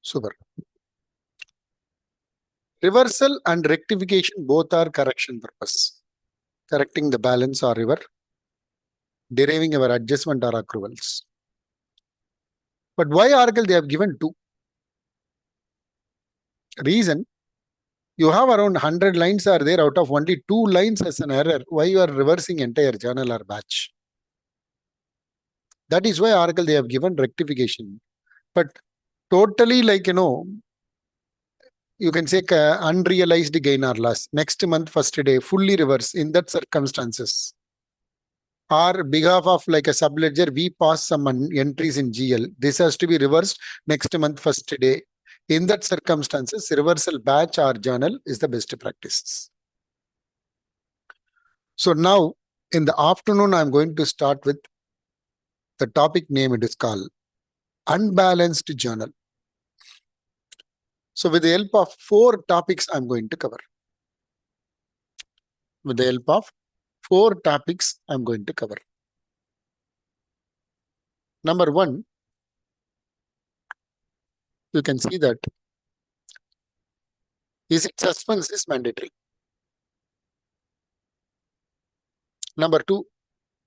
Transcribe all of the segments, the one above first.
Super. Reversal and rectification both are correction purpose. Correcting the balance or error, deriving our adjustment or accruals. But why Oracle they have given two? Reason, you have around 100 lines are there, out of only 2 lines as an error. Why you are reversing entire journal or batch? That is why Oracle they have given rectification. But totally you can say unrealized gain or loss. Next month, first day, fully reverse in that circumstances. Or behalf of like a subledger, we pass some entries in GL. This has to be reversed next month, first day. In that circumstances, reversal batch or journal is the best practice. So now in the afternoon, I'm going to start with the topic name. It is called unbalanced journal. So with the help of 4 topics, I'm going to cover. With the help of 4 topics, I'm going to cover. Number 1, you can see that is it suspense is mandatory. Number 2,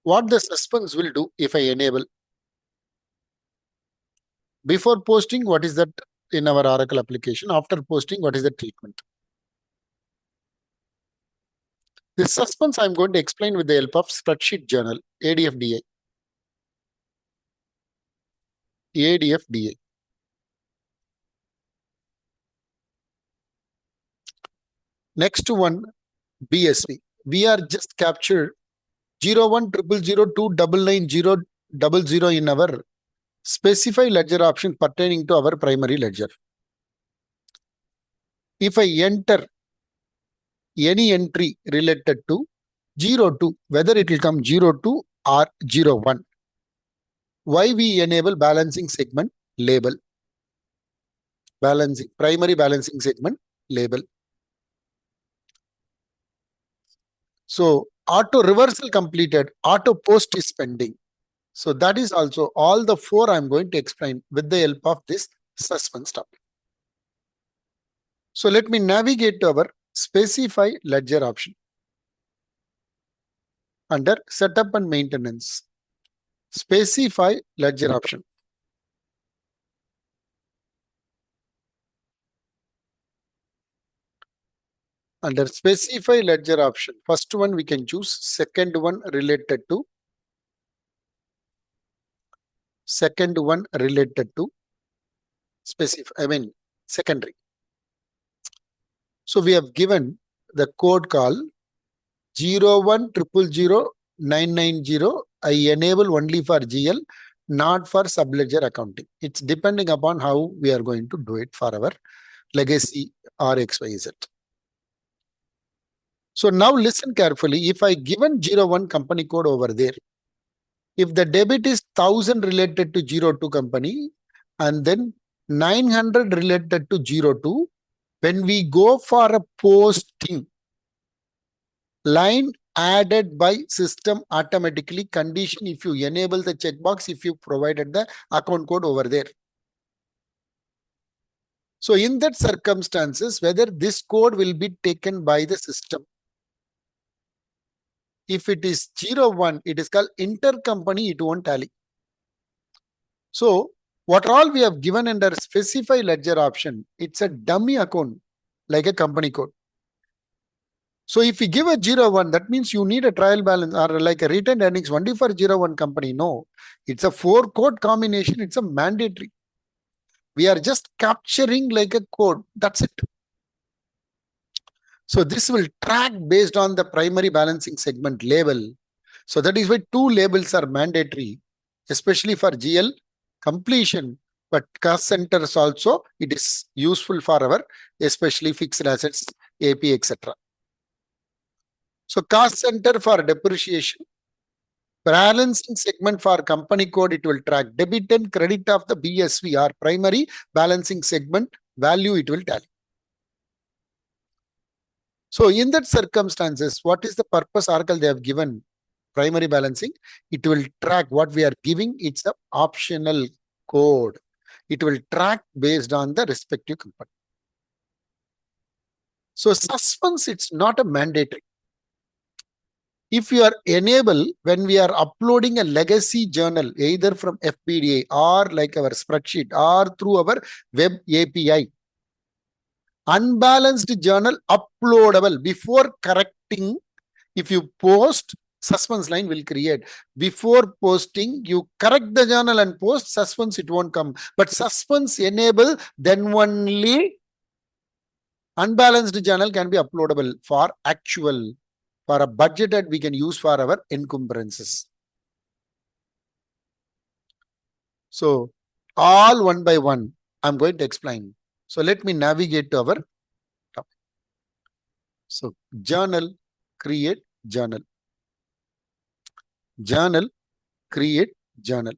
what the suspense will do if I enable. Before posting, what is that in our Oracle application? After posting, what is the treatment? This suspense I'm going to explain with the help of spreadsheet journal, ADFDA. ADFDA. Next one, BSV. We are just captured 010002999000 in our specify ledger option pertaining to our primary ledger. If I enter any entry related to 02, whether it will come 02 or 01, why we enable balancing segment label? Balancing, primary balancing segment label. So auto reversal completed, auto post is pending. So that is also all the 4 I'm going to explain with the help of this suspense topic. So let me navigate to our specify ledger option. Under setup and maintenance, specify ledger option. Under specify ledger option, first one we can choose, second one related to specify, secondary. So we have given the code call 01000990. I enable only for GL, not for subledger accounting. It's depending upon how we are going to do it for our legacy or XYZ. So now listen carefully. If I given 01 company code over there, if the debit is 1000 related to 02 company and then 900 related to 02, when we go for a posting, line added by system automatically condition if you enable the checkbox, if you provided the account code over there. So in that circumstances, whether this code will be taken by the system. If it is 01, it is called intercompany, it won't tally. So what all we have given under specify ledger option, it's a dummy account like a company code. So if you give a 01, that means you need a trial balance or like a retained earnings only for 01 company. No, it's a 4 code combination. It's a mandatory. We are just capturing like a code. That's it. So this will track based on the primary balancing segment label. So that is why 2 labels are mandatory, especially for GL completion. But cost centers also, it is useful for our, especially fixed assets, AP, etc. So cost center for depreciation, balancing segment for company code, it will track debit and credit of the BSV or primary balancing segment value, it will tally. So in that circumstances, what is the purpose Oracle they have given primary balancing? It will track what we are giving. It's an optional code. It will track based on the respective company. So suspense, it's not a mandatory. If you are enable, when we are uploading a legacy journal, either from FPDA or like our spreadsheet or through our web API, unbalanced journal uploadable before correcting. If you post, suspense line will create. Before posting, you correct the journal and post, suspense, it won't come. But suspense enable, then only unbalanced journal can be uploadable for actual, for a budget that we can use for our encumbrances. So all one by one, I'm going to explain. So let me navigate to our topic. So journal, create journal. Journal, create journal.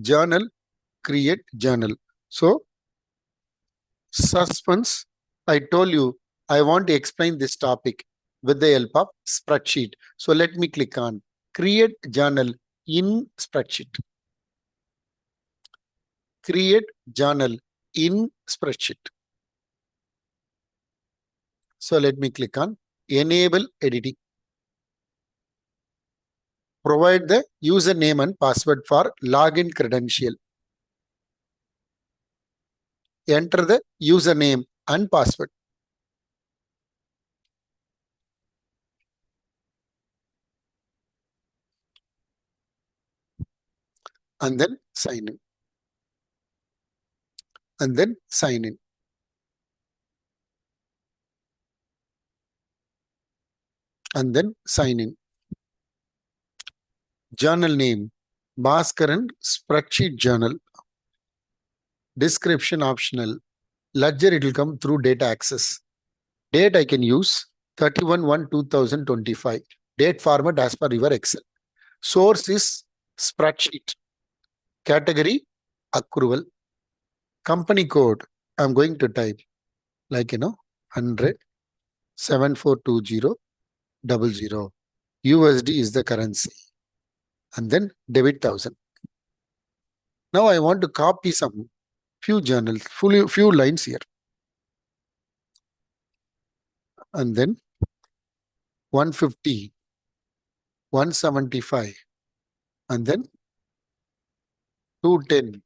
Journal, create journal. So suspense, I told you, I want to explain this topic with the help of spreadsheet. So let me click on create journal in spreadsheet. Create journal in spreadsheet. So let me click on enable editing. Provide the username and password for login credential. Enter the username and password. And then sign in. And then sign in. And then sign in. Journal name, Bhaskaran spreadsheet journal. Description optional. Ledger, it will come through data access. Date I can use 31/1/2025. Date format as per your Excel. Source is spreadsheet. Category accrual. Company code, I'm going to type like 100 742000. USD is the currency. And then debit 1000. Now I want to copy some few journals, few lines here. And then 150, 175, and then 210,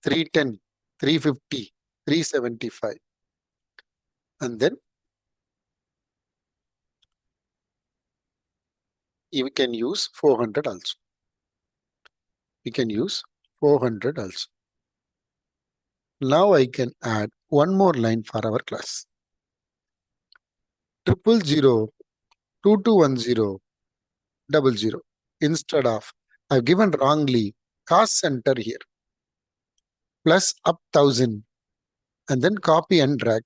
310, 350, 375. And then we can use 400 also. We can use 400 also. Now I can add one more line for our class. 000 2210 00. Instead of, I've given wrongly cost center here. Plus up 1000 and then copy and drag.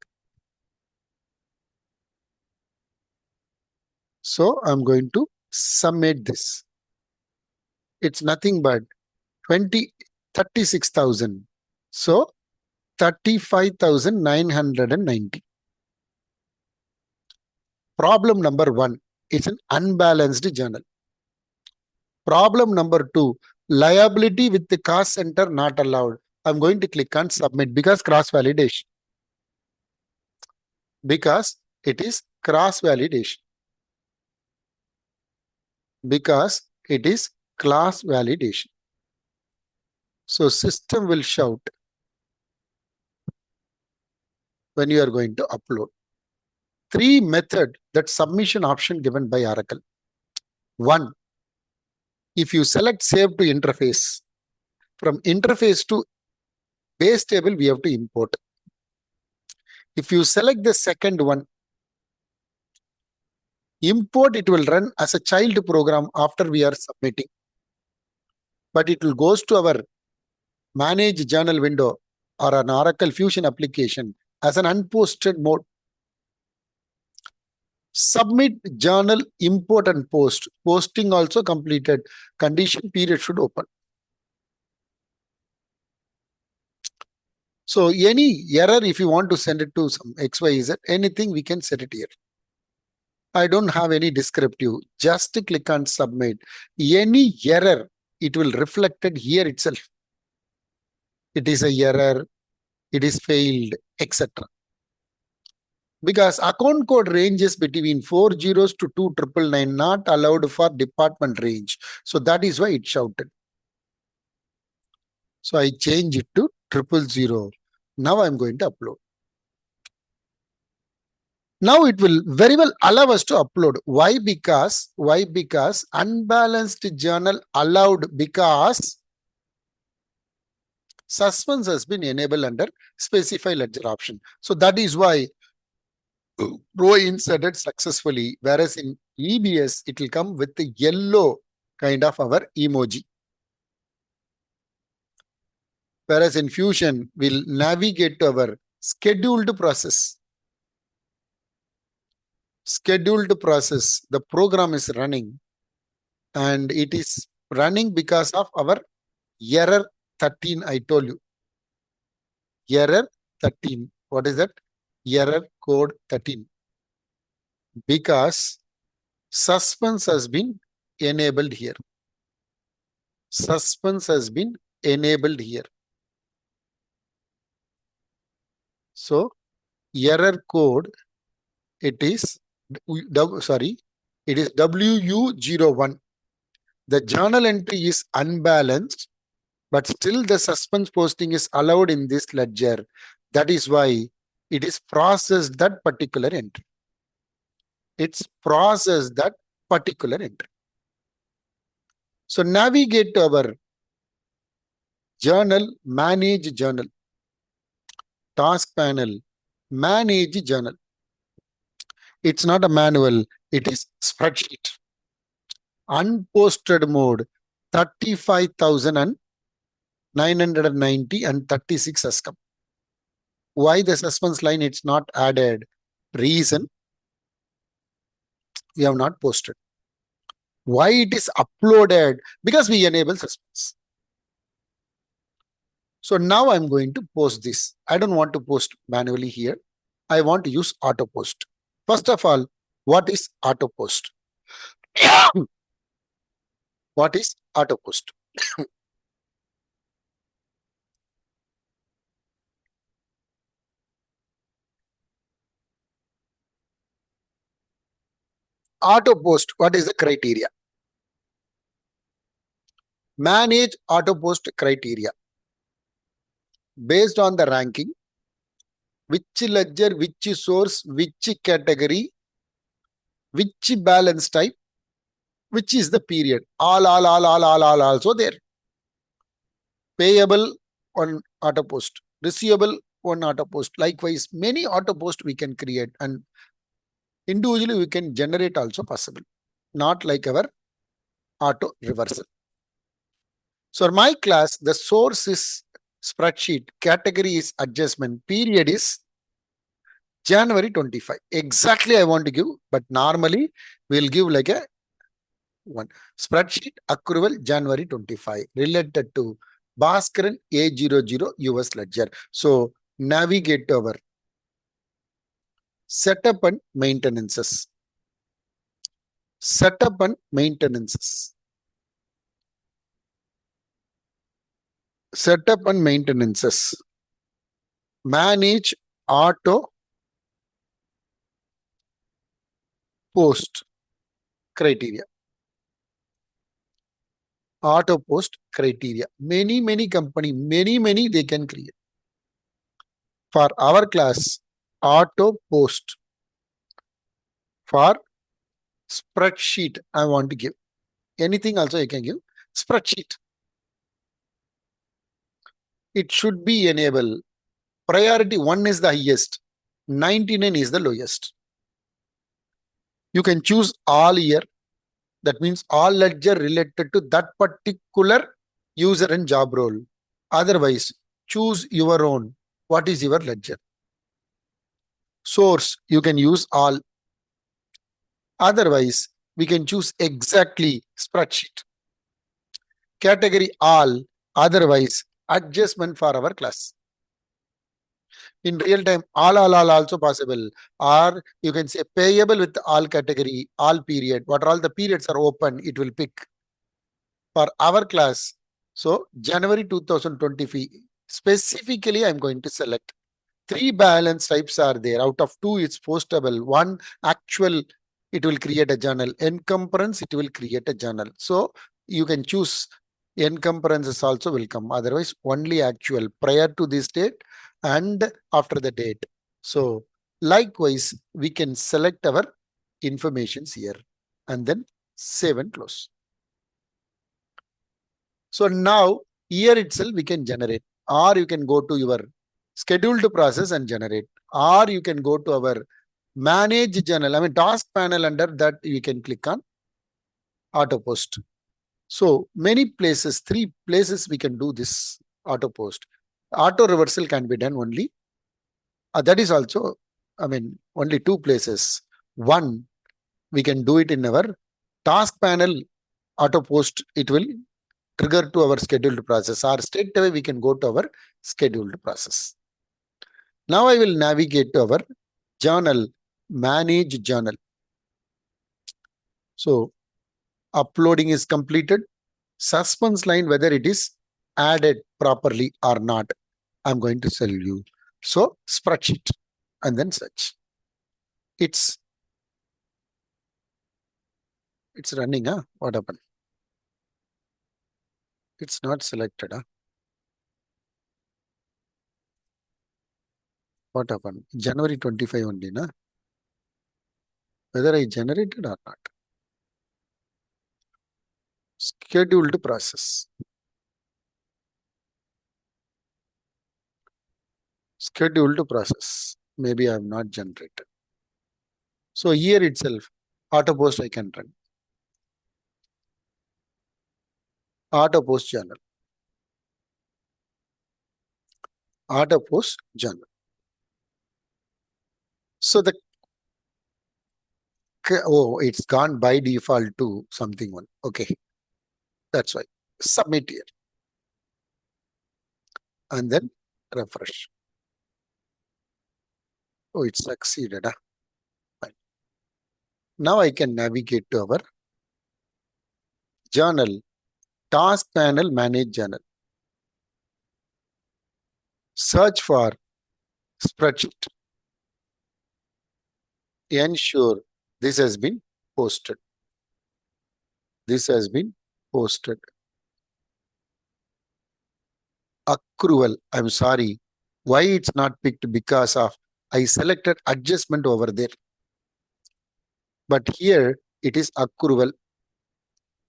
So I'm going to summate this. It's nothing but 36,000. So 35,990. Problem number 1, it's an unbalanced journal. Problem number 2, liability with the cost center not allowed. I'm going to click on submit because cross validation. Because it is cross validation. Because it is class validation. So system will shout when you are going to upload. 3 method, that submission option given by Oracle. 1, if you select save to interface, from interface to base table we have to import. If you select the second one, import, it will run as a child program after we are submitting. But it will goes to our manage journal window or an Oracle Fusion application as an unposted mode. Submit journal, import and post. Posting also completed. Condition period should open. So any error, if you want to send it to some XYZ, anything we can set it here. I don't have any descriptive. Just click on submit. Any error, it will reflected here itself. It is a error, it is failed, etc. Because account code ranges between 4 zeros to 2,999, not allowed for department range. So that is why it shouted. So I change it to 000. Now I'm going to upload. Now it will very well allow us to upload. Why? Because unbalanced journal allowed, because suspense has been enabled under specify ledger option. So that is why row inserted successfully, whereas in EBS it will come with the yellow kind of our emoji. Whereas in Fusion we'll navigate to our scheduled process. Scheduled process, the program is running and it is running because of our error 13. I told you error 13. What is that? Error code 13. Because suspense has been enabled here. Suspense has been enabled here. So error code, it is WU01. The journal entry is unbalanced, but still the suspense posting is allowed in this ledger. That is why it is processed that particular entry. It's processed that particular entry. So navigate to our journal, manage journal, task panel, manage journal. It's not a manual, it is spreadsheet. Unposted mode 35,990 and 36 has come. Why the suspense line it's not added? Reason, we have not posted. Why it is uploaded? Because we enable suspense. So now I'm going to post this. I don't want to post manually here. I want to use auto post. First of all, what is auto post? What is auto post? Auto post, what is the criteria? Manage auto post criteria. Based on the ranking, which ledger, which source, which category, which balance type, which is the period. All also there. Payable on auto post, receivable on auto post. Likewise, many auto post we can create, and individually we can generate also possible. Not like our auto reversal. So my class, the source is spreadsheet, category is adjustment, period is January 25. Exactly I want to give, but normally we'll give like a one. Spreadsheet accrual January 25 related to Bhaskaran A00 US ledger. So navigate to our setup and maintenances. Setup and maintenances. Setup and maintenances. Manage auto post criteria. Auto post criteria. Many company, many they can create. For our class, auto post. For spreadsheet, I want to give. Anything also you can give. Spreadsheet. It should be enabled. Priority 1 is the highest. 99 is the lowest. You can choose all year. That means all ledger related to that particular user and job role. Otherwise, choose your own. What is your ledger? Source, you can use all. Otherwise, we can choose exactly spreadsheet. Category all. Otherwise, adjustment for our class. In real time, all also possible. Or you can say payable with all category, all period. What all the periods are open, it will pick. for our class. So January 2025, specifically I'm going to select three balance types are there. Out of two, it's postable. One actual, it will create a journal. Encumbrance, it will create a journal. So you can choose encumbrances also will come. Otherwise, only actual prior to this date and after the date. So likewise, we can select our informations here and then save and close. So now here itself we can generate, or you can go to your scheduled process and generate, or you can go to our manage journal. I mean task panel, under that you can click on auto post. So many places, three places we can do this auto post. Auto reversal can be done only. That is also, I mean, only two places. One, we can do it in our task panel auto post. It will trigger to our scheduled process, or straight away we can go to our scheduled process. Now I will navigate to our journal, manage journal. So uploading is completed. Suspense line, whether it is added properly or not, I'm going to tell you. So spreadsheet and then search. It's running, huh? What happened? It's not selected, huh? What happened? January 25 only, na? Whether I generated or not. Scheduled process. Scheduled process. Maybe I have not generated. So here itself, auto post I can run. Auto post journal. Auto post journal. So the it's gone by default to something one. Okay, that's why. Submit here and then refresh. Oh, it succeeded. Huh? Fine. Now I can navigate to our journal, task panel, manage journal. Search for spreadsheet. Ensure this has been posted. This has been posted. Accrual. I'm sorry. Why it's not picked? Because of I selected adjustment over there. But here it is accrual.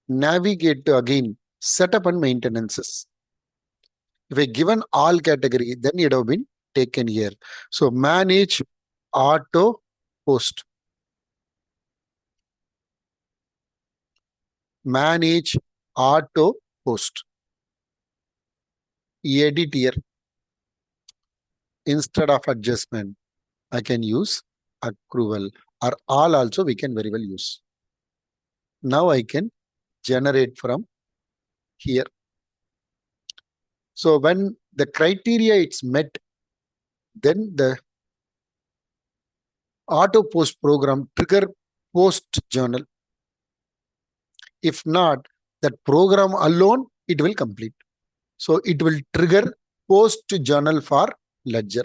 Navigate to again setup and maintenances. If I given all category, then it have been taken here. So manage auto post. Manage auto post. Edit here. Instead of adjustment, I can use accrual, or all also we can very well use. Now I can generate from here. So when the criteria it's met, then the auto post program trigger post journal. If not, that program alone, it will complete. So it will trigger post journal for ledger.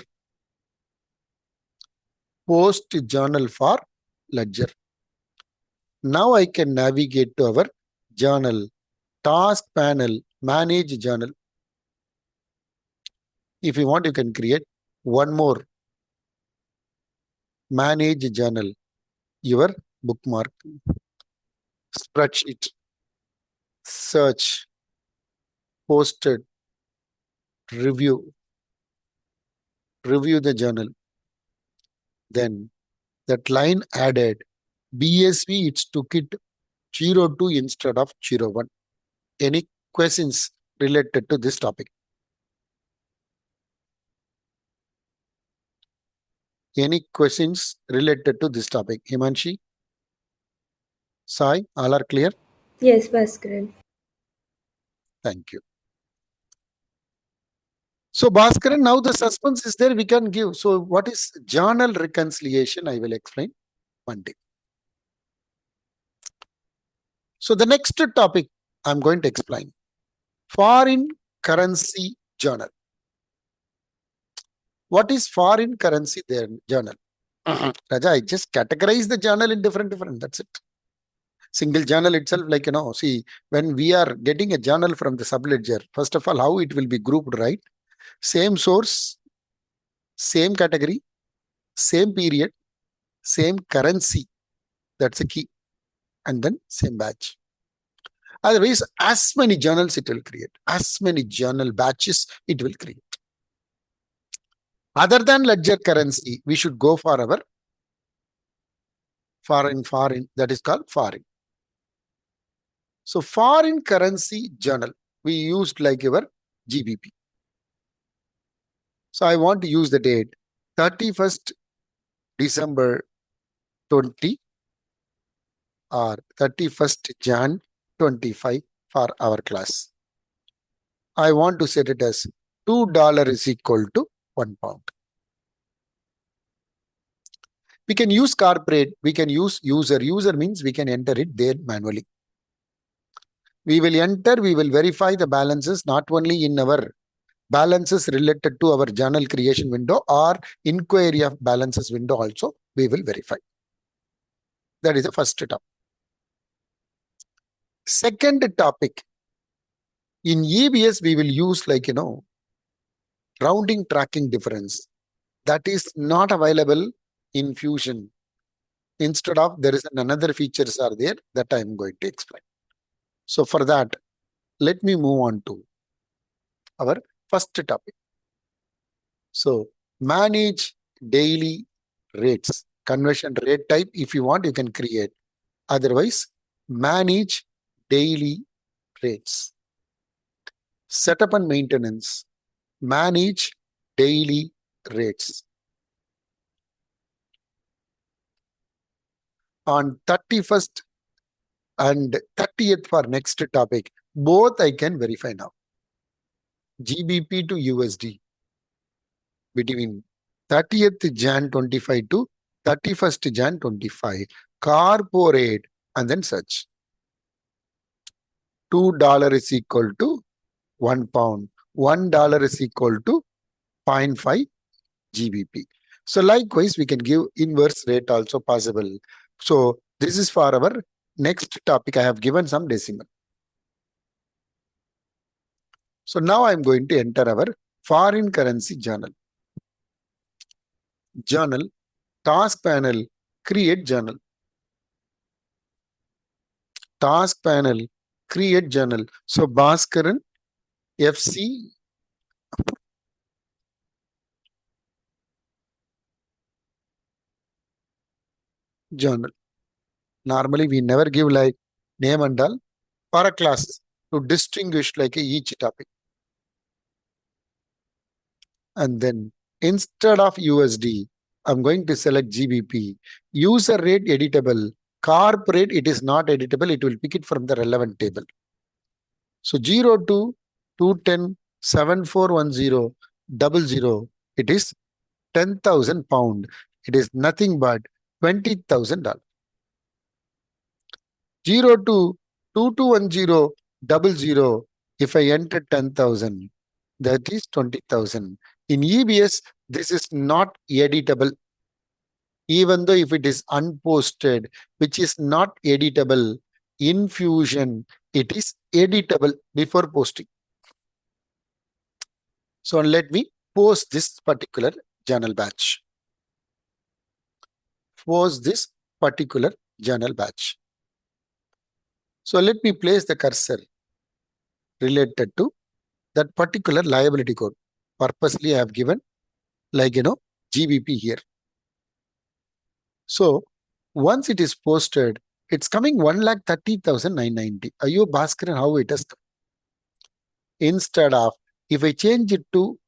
Post journal for ledger. Now I can navigate to our journal, task panel, manage journal. If you want, you can create one more. Manage journal, your bookmark, spreadsheet, search, posted, review the journal. Then that line added, BSV, it took it 02 instead of 01. Any questions related to this topic? Any questions related to this topic? Himanshi? Sai, all are clear? Yes, Bhaskaran. Thank you. So Bhaskaran, now the suspense is there, we can give. So what is journal reconciliation? I will explain one day. So the next topic, I'm going to explain. Foreign currency journal. What is foreign currency there journal? Raja, I just categorize the journal in different. That's it. Single journal itself, like, see, when we are getting a journal from the subledger, first of all, how it will be grouped, right? Same source, same category, same period, same currency. That's a key. And then same batch. Otherwise, as many journals it will create, as many journal batches it will create. Other than ledger currency, we should go for our foreign, that is called foreign. So foreign currency journal, we used like our GBP. So I want to use the date 31st December 20 or 31st Jan 25 for our class. I want to set it as $2 is equal to £1. We can use corporate, we can use user. User means we can enter it there manually. We will enter, we will verify the balances not only in our balances related to our journal creation window or inquiry of balances window also we will verify. That is the first topic. Second topic, in EBS we will use like, rounding tracking difference. That is not available in Fusion. Instead of, there is another features are there that I am going to explain. So for that, let me move on to our first topic. So manage daily rates. Conversion rate type, if you want, you can create. Otherwise, manage daily rates. Setup and maintenance. Manage daily rates. On 31st and 30th for next topic, both I can verify now. GBP to USD between 30th Jan 25 to 31st Jan 25. Corporate and then search. $2 is equal to £1. $1 is equal to 0.5 GBP. So likewise, we can give inverse rate also possible. So this is for our next topic. I have given some decimal. So now I'm going to enter our foreign currency journal. Journal, task panel, create journal. Task panel, create journal. So Bhaskaran, FC, journal. Normally we never give like name and all for a class to distinguish like each topic. And then instead of USD, I'm going to select GBP. User rate editable. Corporate, it is not editable. It will pick it from the relevant table. So 02 210 7410 00. It is £10,000. It is nothing but $20,000. 02 2210 00. If I enter 10,000, that is 20,000. In EBS, this is not editable. Even though if it is unposted, which is not editable, in Fusion, it is editable before posting. So let me post this particular journal batch. Post this particular journal batch. So let me place the cursor related to that particular liability code. Purposely I have given like, GBP here. So once it is posted, it's coming 1,30,990. Are you Bhaskaran how it has come? Instead of, if I change it to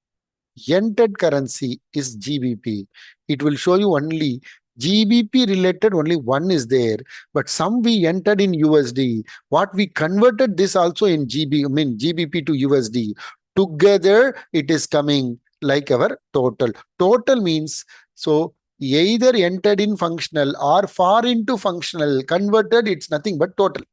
entered currency is GBP, it will show you only GBP related, only one is there, but some we entered in USD. What we converted this also in GBP to USD. Together it is coming like our total. Total means, so either entered in functional or far into functional, converted, it's nothing but total.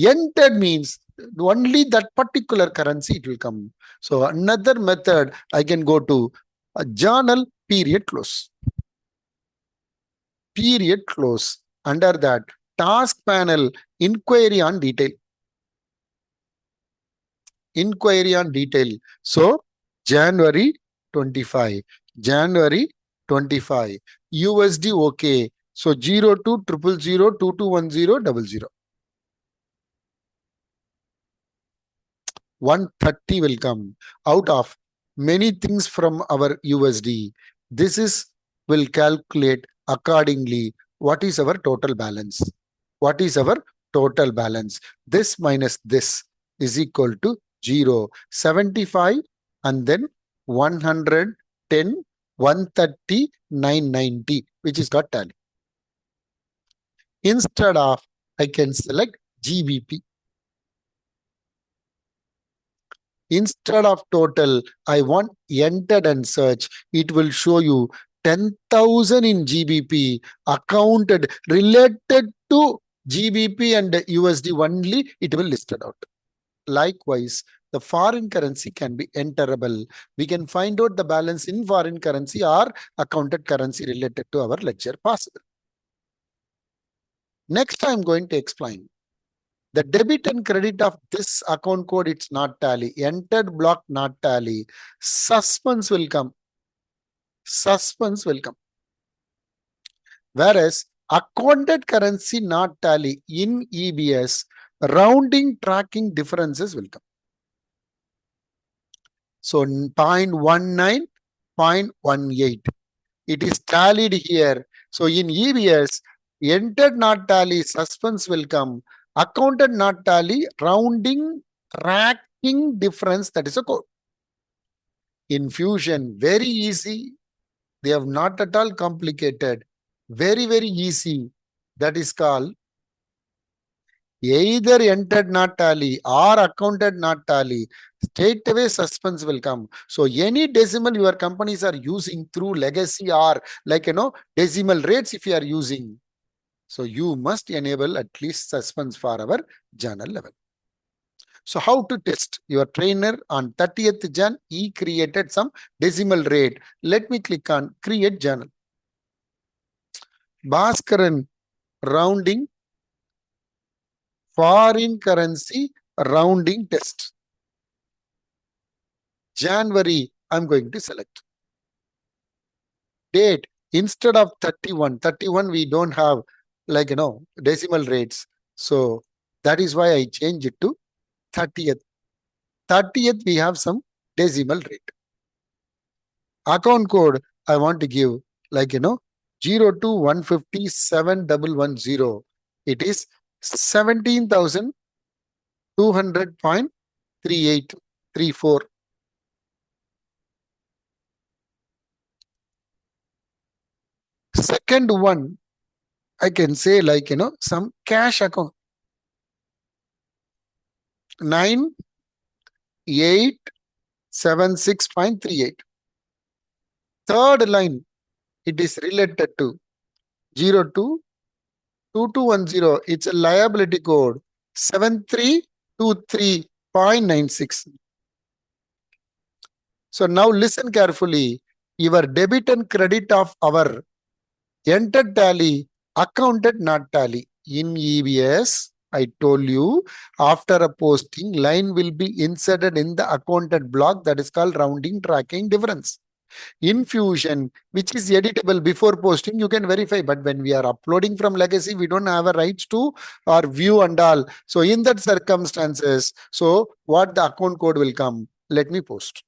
Entered means only that particular currency it will come. So another method, I can go to a journal period close. Period close. Under that, task panel, inquiry on detail. Inquiry on detail. So January 25. January 25. USD okay. So 020002210000. 130 will come out of many things from our USD. This is will calculate accordingly what is our total balance. What is our total balance? This minus this is equal to 0, 75 and then 110, 130, 990, which is got tally. Instead of, I can select GBP. Instead of total, I want entered and search. It will show you 10,000 in GBP accounted related to GBP and USD only. It will listed out. Likewise, the foreign currency can be enterable. We can find out the balance in foreign currency or accounted currency related to our ledger possible. Next, I'm going to explain. The debit and credit of this account code, it's not tally. Entered block, not tally. Suspense will come. Suspense will come. Whereas accounted currency not tally in EBS, rounding tracking differences will come. So 0.19, 0.18. It is tallied here. So in EBS, entered not tally, suspense will come. Accounted not tally, rounding, tracking difference, that is a code. In Fusion, very easy. They have not at all complicated. Very, very easy. That is called either entered not tally or accounted not tally. Straight away suspense will come. So any decimal your companies are using through legacy or decimal rates if you are using. So you must enable at least suspense for our journal level. So how to test? Your trainer on 30th Jan, he created some decimal rate. Let me click on create journal. Bhaskaran rounding foreign currency rounding test. January, I'm going to select. Date, instead of 31 we don't have decimal rates. So that is why I change it to 30th. 30th we have some decimal rate. Account code, I want to give 0 to 157,110. It is 17,200.3834. Second one, I can say some cash account. 9876.38. Third line, it is related to 022210. It's a liability code 7323.96. So now listen carefully. Your debit and credit of our entered tally, accounted not tally. In EBS, I told you, after a posting, line will be inserted in the accounted block, that is called rounding tracking difference. In Fusion, which is editable before posting, you can verify. But when we are uploading from legacy, we don't have a rights to or view and all. So in that circumstances, so what the account code will come? Let me post.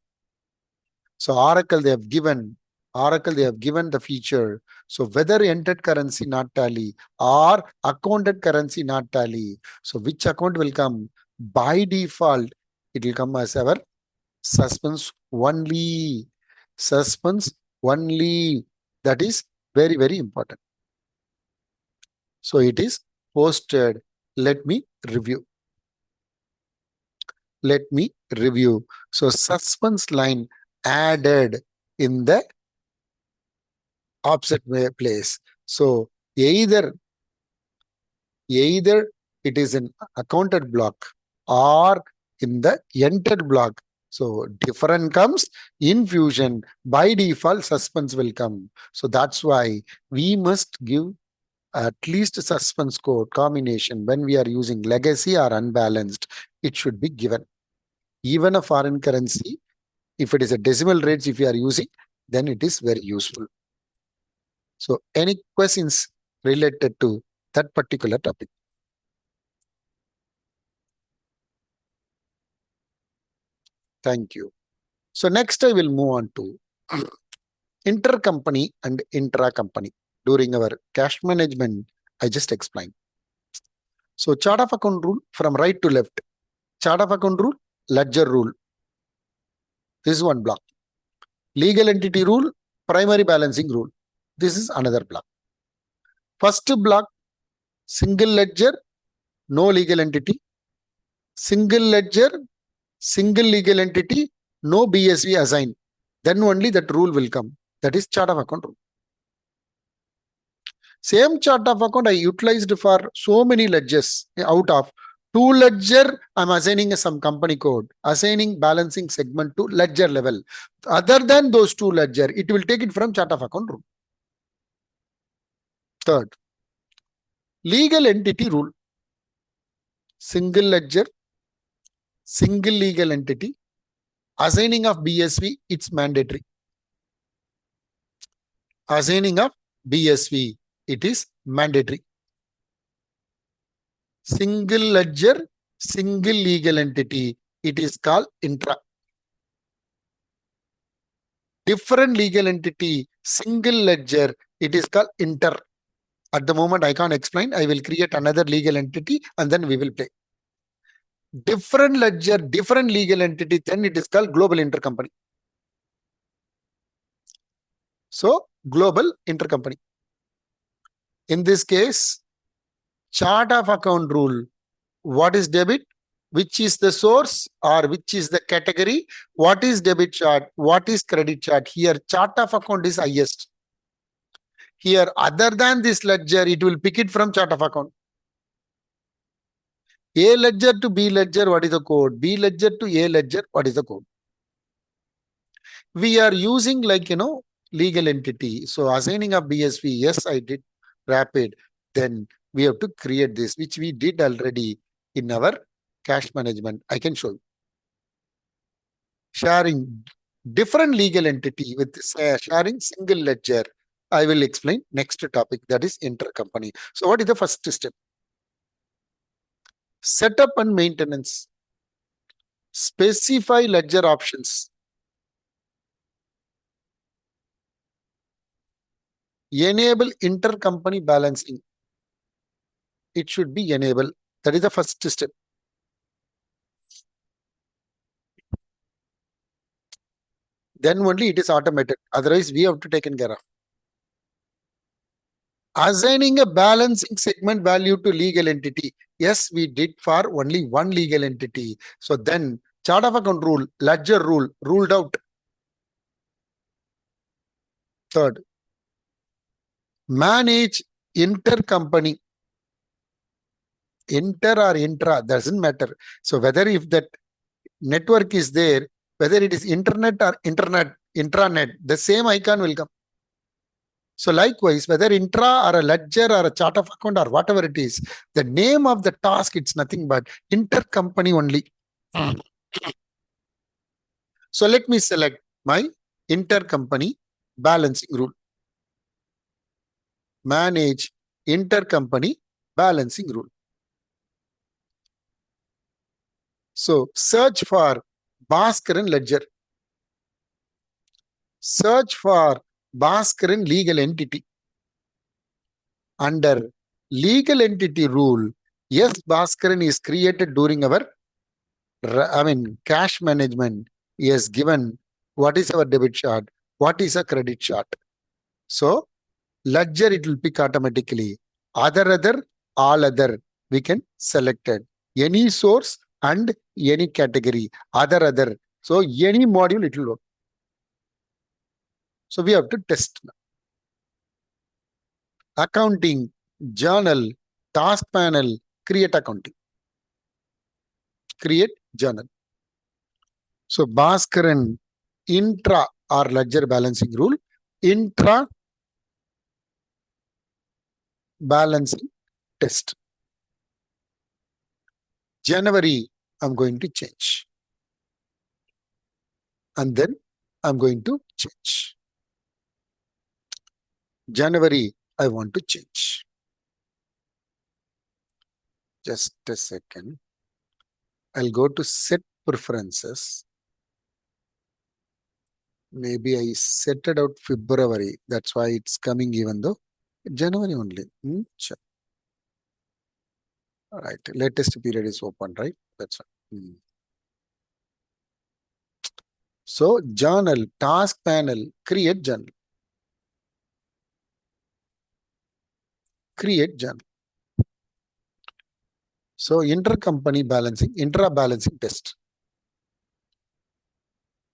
So Oracle, they have given the feature. So whether entered currency not tally or accounted currency not tally. So which account will come? By default, it will come as our suspense only. Suspense only. That is very, very important. So it is posted. Let me review. So suspense line added in the offset place. So either it is in accounted block or in the entered block. So different comes in fusion. By default, suspense will come. So that's why we must give at least suspense code combination when we are using legacy or unbalanced. It should be given. Even a foreign currency, if it is a decimal rates, if you are using, then it is very useful. So any questions related to that particular topic? Thank you. So next I will move on to intercompany and intra-company. During our cash management, I just explained. So chart of account rule from right to left. Chart of account rule, ledger rule. This is one block. Legal entity rule, primary balancing rule. This is another block. First block, single ledger, no legal entity. Single ledger, single legal entity, no BSV assigned. Then only that rule will come. That is chart of account rule. Same chart of account I utilized for so many ledgers. Out of two ledger, I'm assigning some company code, assigning balancing segment to ledger level. Other than those two ledger, it will take it from chart of account rule. Third, legal entity rule. Single ledger, single legal entity, assigning of BSV, it's mandatory. Assigning of BSV, it is mandatory. Single ledger, single legal entity, it is called intra. Different legal entity, single ledger, it is called inter. At the moment, I can't explain. I will create another legal entity and then we will play. Different ledger, different legal entity, then it is called global intercompany. So, global intercompany. In this case, chart of account rule. What is debit? Which is the source or which is the category? What is debit chart? What is credit chart? Here, chart of account is highest. Here, other than this ledger, it will pick it from chart of account. A ledger to B ledger, what is the code? B ledger to A ledger, what is the code? We are using legal entity. So assigning of BSV, yes, I did rapid. Then we have to create this, which we did already in our cash management. I can show you. Sharing different legal entity with sharing single ledger. I will explain next topic, that is intercompany. So what is the first step? Setup and maintenance. Specify ledger options. Enable intercompany balancing. It should be enabled. That is the first step. Then only it is automated. Otherwise, we have to take care of. Assigning a balancing segment value to legal entity. Yes, we did for only one legal entity. So then chart of account rule, ledger rule, ruled out. Third, manage intercompany. Inter or intra, doesn't matter. So whether if that network is there, whether it is internet or internet, intranet, the same icon will come. So likewise, whether intra or a ledger or a chart of account or whatever it is, the name of the task, it's nothing but intercompany only. So let me select my intercompany balancing rule. Manage intercompany balancing rule. So search for Bhaskaran ledger. Search for Bhaskaran legal entity. Under legal entity rule, yes, Bhaskaran is created during our cash management. He has given what is our debit chart, what is a credit chart. So ledger, it will pick automatically. Other, all other, we can select it. Any source and any category, other. So any module, it will work. So we have to test. Accounting, journal, task panel, create accounting, create journal. So Bhaskaran intra or ledger balancing rule, intra balancing test. January, I'm going to change. And then I'm going to change. January, I want to change. Just a second. I'll go to set preferences. Maybe I set it out February. That's why it's coming even though January only. Sure. All right. Latest period is open, right? That's right. So journal, task panel, create journal. Create journal. So intercompany balancing, intra balancing test.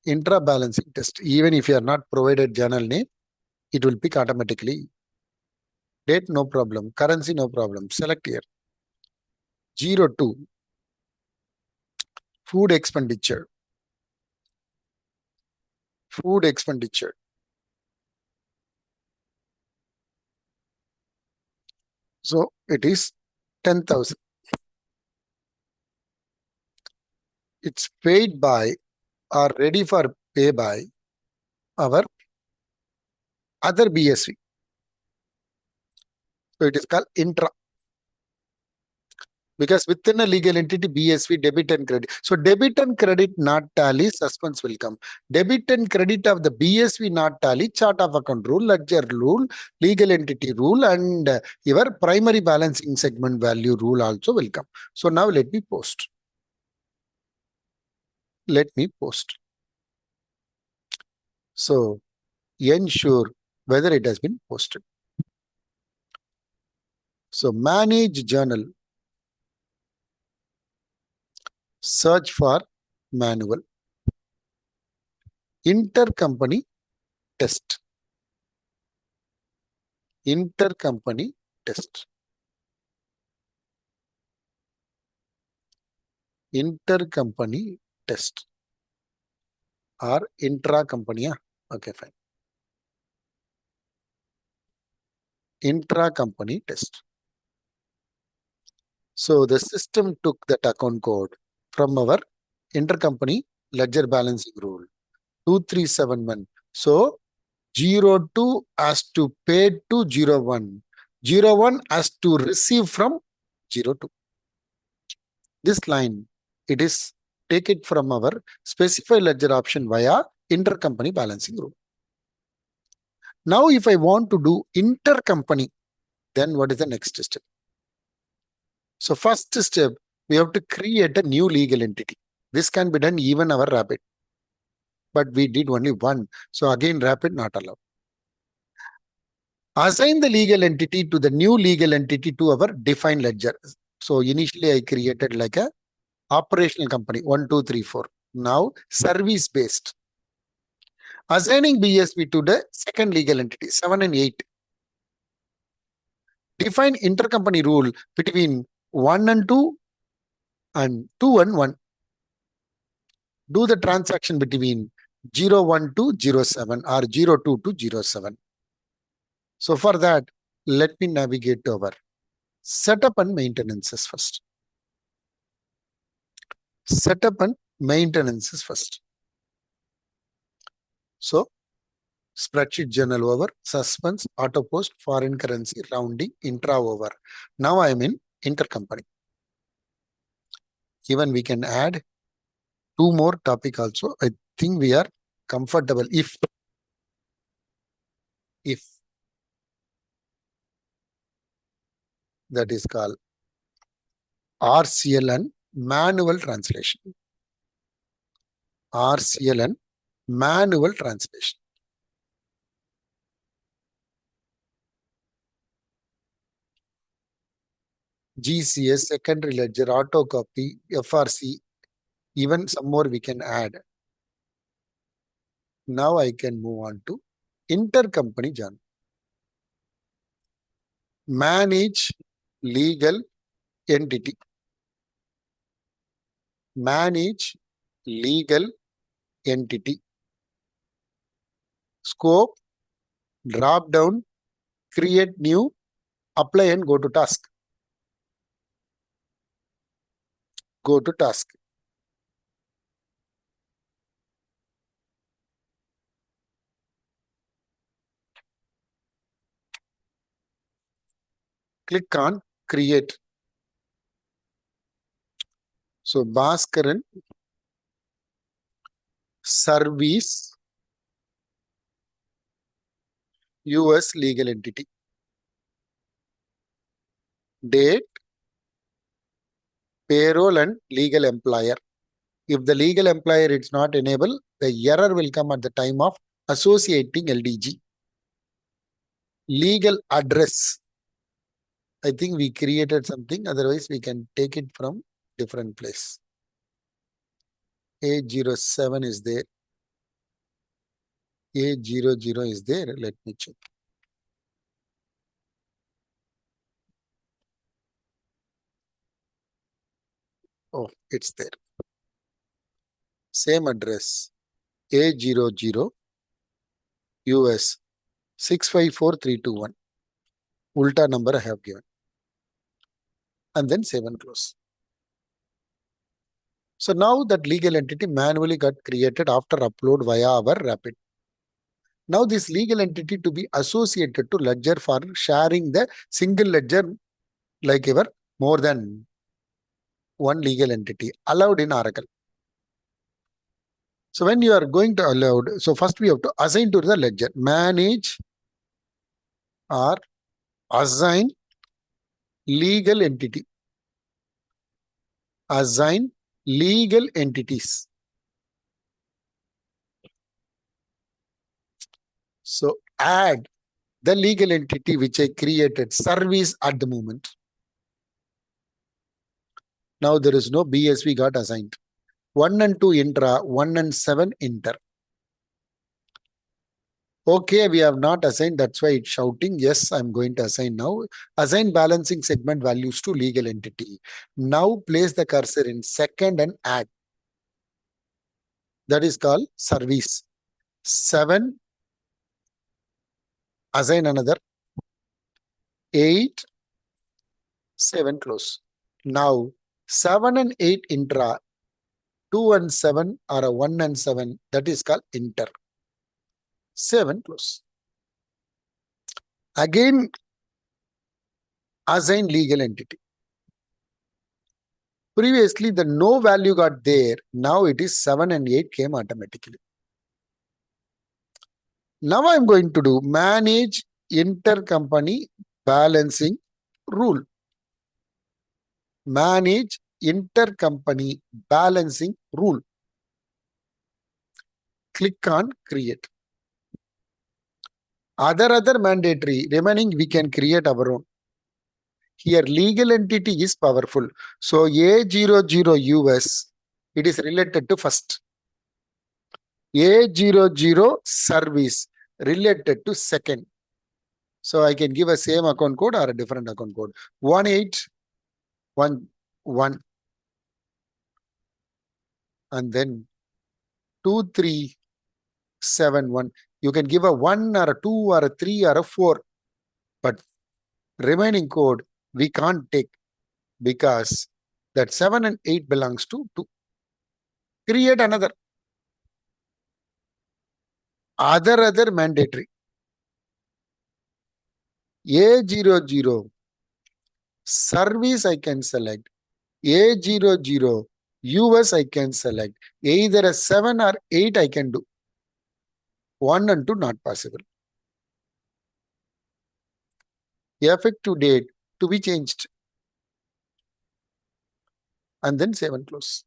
Intra balancing test. Even if you are not provided journal name, it will pick automatically. Date, no problem. Currency, no problem. Select here. 02. Food expenditure. Food expenditure. So it is 10,000. It's paid by or ready for pay by our other BSV. So it is called intra. Because within a legal entity, BSV, debit and credit. So debit and credit not tally, suspense will come. Debit and credit of the BSV not tally, chart of account rule, ledger rule, legal entity rule, and your primary balancing segment value rule also will come. So now let me post. Let me post. So ensure whether it has been posted. So manage journal. Search for manual. Intercompany test. Intercompany test. Intercompany test. Or intra-company. Yeah? Okay, fine. Intra-company test. So the system took that account code from our intercompany ledger balancing rule 2371. So 02 has to pay to 01. 01 has to receive from 02. This line, it is take it from our specify ledger option via intercompany balancing rule. Now, if I want to do intercompany, then what is the next step? So first step, we have to create a new legal entity. This can be done even our Rapid. But we did only one. So again, Rapid not allowed. Assign the legal entity to the new legal entity to our defined ledger. So initially I created like a operational company, 1, 2, 3, 4. Now service based. Assigning BSV to the second legal entity, 7 and 8. Define intercompany rule between 1 and 2 and 2 and 1. Do the transaction between 01 to 07 or 02 to 07. So for that, let me navigate to our setup and maintenances first. Setup and maintenances first. So spreadsheet journal over, suspense, auto post, foreign currency, rounding, intra over. Now I am in intercompany. Even we can add 2 more topic also. I think we are comfortable if that is called RCL and manual translation. RCL and manual translation. GCS, secondary ledger, auto copy, FRC, even some more we can add. Now I can move on to intercompany journal. Manage legal entity. Manage legal entity. Scope, drop down, create new, apply and go to task. Go to task. Click on create. So Bhaskaran service US legal entity. Date, payroll and legal employer. If the legal employer is not enabled, the error will come at the time of associating LDG. Legal address. I think we created something, otherwise we can take it from different place. 807 is there. 800 is there. Let me check. Oh, it's there. Same address. 800 US 654321. Ulta number I have given. And then save and close. So now that legal entity manually got created after upload via our Rapid. Now this legal entity to be associated to ledger for sharing the single ledger like ever more than one legal entity allowed in Oracle. So when you are going to allow, so first we have to assign to the ledger. Manage or assign legal entity. Assign legal entities. So add the legal entity which I created, service at the moment. Now there is no BSV got assigned. 1 and 2 intra, 1 and 7 inter. Okay, we have not assigned, that's why it's shouting. Yes, I'm going to assign now. Assign balancing segment values to legal entity. Now place the cursor in second and add. That is called service. 7, assign another. 8, 7 close. Now 7 and 8 intra, 2 and 7 or a 1 and 7, that is called inter. 7 close. Again, assign legal entity. Previously, the no value got there. Now it is 7 and 8 came automatically. Now I'm going to do manage intercompany balancing rule. Manage intercompany balancing rule. Click on create. Other mandatory remaining we can create our own. Here legal entity is powerful. So A00 US, it is related to first. A00 service related to second. So I can give a same account code or a different account code. 1811 and then 2371. You can give a 1 or a 2 or a 3 or a 4. But remaining code we can't take because that 7 and 8 belongs to 2. Create another. Other mandatory. A00 service I can select. A00 US I can select. Either a 7 or 8 I can do. 1 and 2 not possible. Effective date to be changed. And then save and close.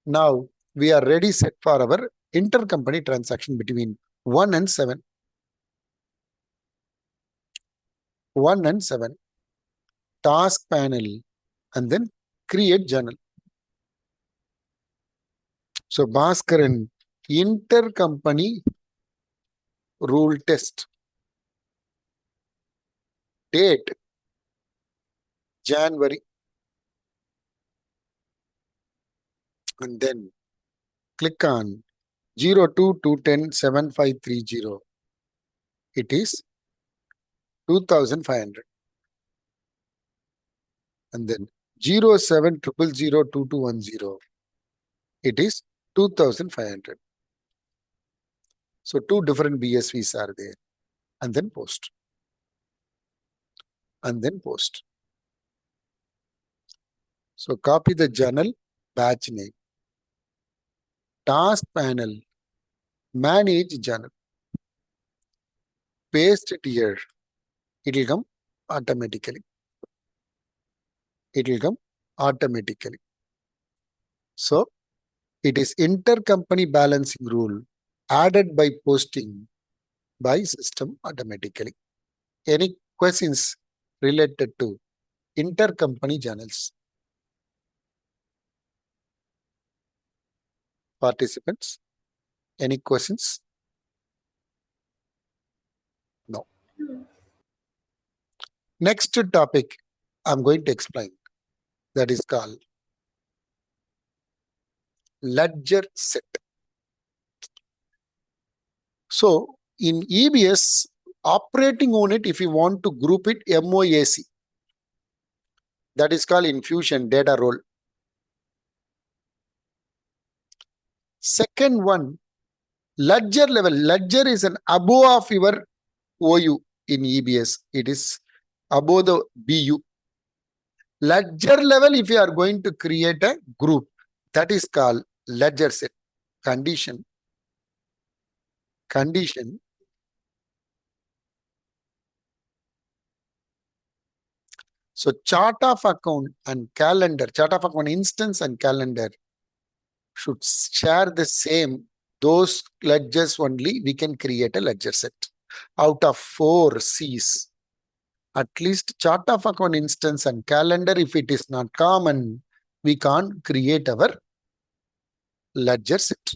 Now we are ready set for our intercompany transaction between 1 and 7. 1 and 7. Task panel and then create journal. So Bhaskaran intercompany rule test. date January, and then click on 02/2/10/7530. It is 2500, and then 07/000/2210. It is 2500. So two different BSVs are there, and then post, and then post. So copy the journal, batch name, task panel, manage journal, paste it here. It will come automatically. It will come automatically. So it is intercompany balancing rule added by posting by system automatically. Any questions related to intercompany journals? Participants, any questions? No. Next topic I'm going to explain, that is called ledger set. So in EBS operating unit, if you want to group it, MOAC, that is called infusion data role. Second one, ledger level. Ledger is an above of your OU in EBS. It is above the BU. Ledger level, if you are going to create a group, that is called ledger set. Condition. So chart of account and calendar, chart of account instance and calendar should share the same. Those ledgers only we can create a ledger set. Out of 4 C's, at least chart of account instance and calendar, if it is not common, we can't create our ledger set.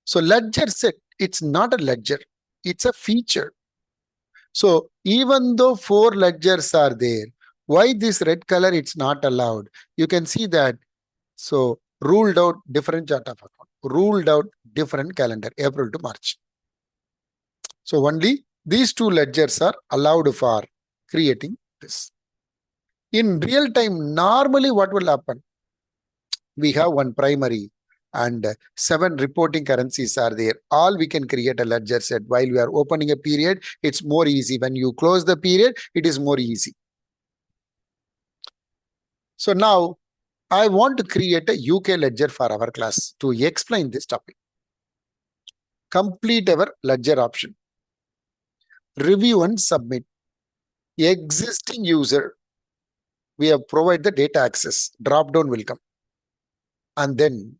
So ledger set, it's not a ledger, it's a feature. So even though 4 ledgers are there, why this red color it's not allowed? You can see that. So ruled out different chart of account, ruled out different calendar, April to March. So only these 2 ledgers are allowed for creating this. In real time, normally what will happen? We have one primary and 7 reporting currencies are there. All we can create a ledger set. While we are opening a period, it's more easy. When you close the period, it is more easy. So now I want to create a UK ledger for our class to explain this topic. Complete our ledger option. Review and submit. Existing user, we have provided the data access. Drop down will come. And then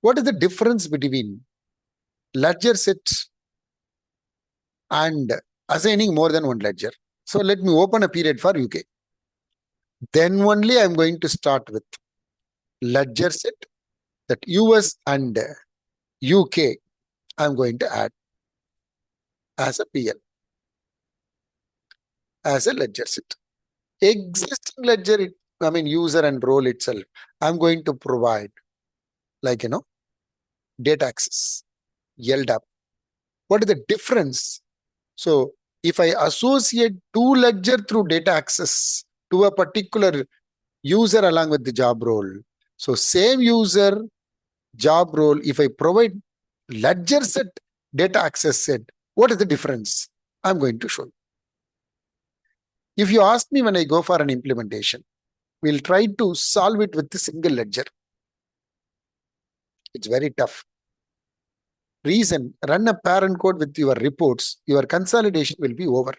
what is the difference between ledger set and assigning more than one ledger? So let me open a period for UK. Then only I'm going to start with ledger set, that US and UK I'm going to add as a PL, as a ledger set. Existing ledger, user and role itself, I'm going to provide like, data access, LDAP. What is the difference? So if I associate 2 ledger through data access to a particular user along with the job role, so same user, job role, if I provide ledger set, data access set, what is the difference? I'm going to show you. If you ask me when I go for an implementation, we'll try to solve it with a single ledger. It's very tough. Reason, run a parent code with your reports, your consolidation will be over.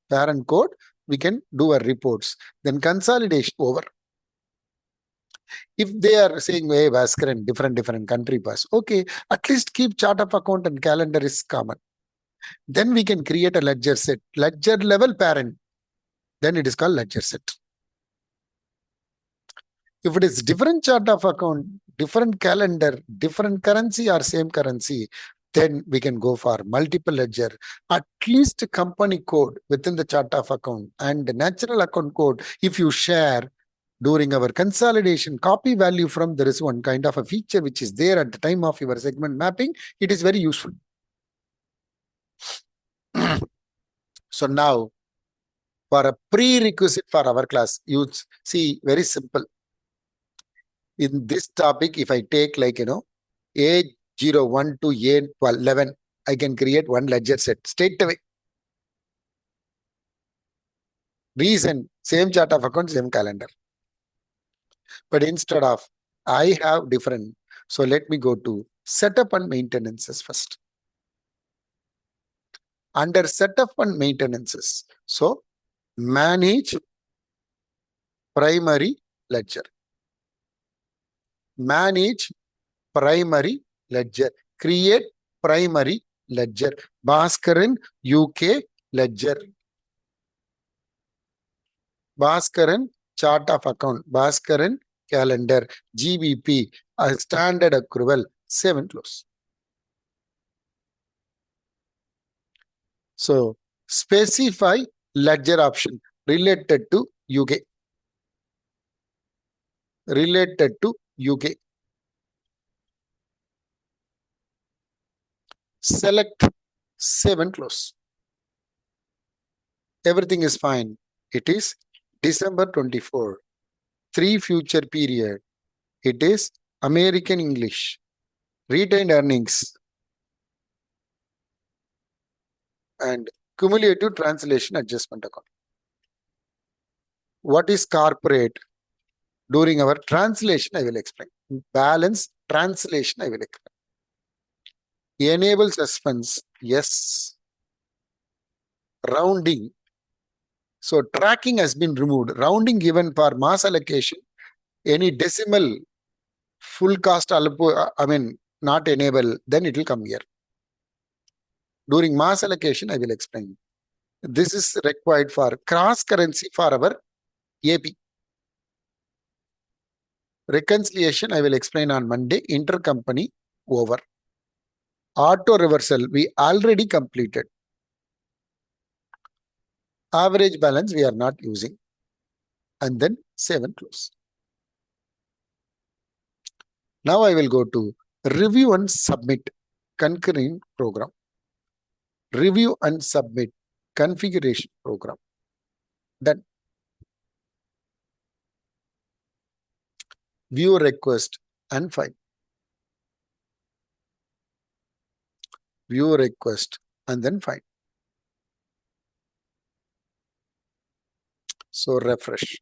Parent code, we can do our reports, then consolidation over. If they are saying, hey, Bhaskaran, different country pass, okay, at least keep chart of account and calendar is common. Then we can create a ledger set, ledger level parent. Then it is called ledger set. If it is different chart of account, different calendar, different currency or same currency, Then we can go for multiple ledger, at least company code within the chart of account and the natural account code. If you share during our consolidation, copy value from, there is one kind of a feature which is there at the time of your segment mapping. It is very useful. So now for a prerequisite for our class, you see very simple. In this topic, if I take like, A01 to A11, I can create one ledger set straight away. Reason, same chart of account, same calendar. But instead of, I have different. So let me go to setup and maintenances first. Under setup and maintenances, so manage primary ledger. Manage primary ledger. Create primary ledger. Bhaskaran UK ledger. Bhaskaran chart of account. Bhaskaran calendar. GBP, a standard accrual, 7 close. So specify ledger option related to UK. Related to UK. Select 7 close. Everything is fine. It is December 24. 3 future period. It is American English. Retained earnings. And cumulative translation adjustment account. What is corporate? During our translation, I will explain. Balance translation, I will explain. Enable suspense, yes. Rounding. So tracking has been removed. Rounding given for mass allocation. Any decimal full cost, not enable, then it will come here. During mass allocation, I will explain. This is required for cross currency for our AP. Reconciliation, I will explain on Monday. Intercompany, over. Auto reversal, we already completed. Average balance, we are not using. And then 7 close. Now I will go to review and submit concurrent program. Review and submit configuration program. Done. View request and file. View request and then file. So refresh.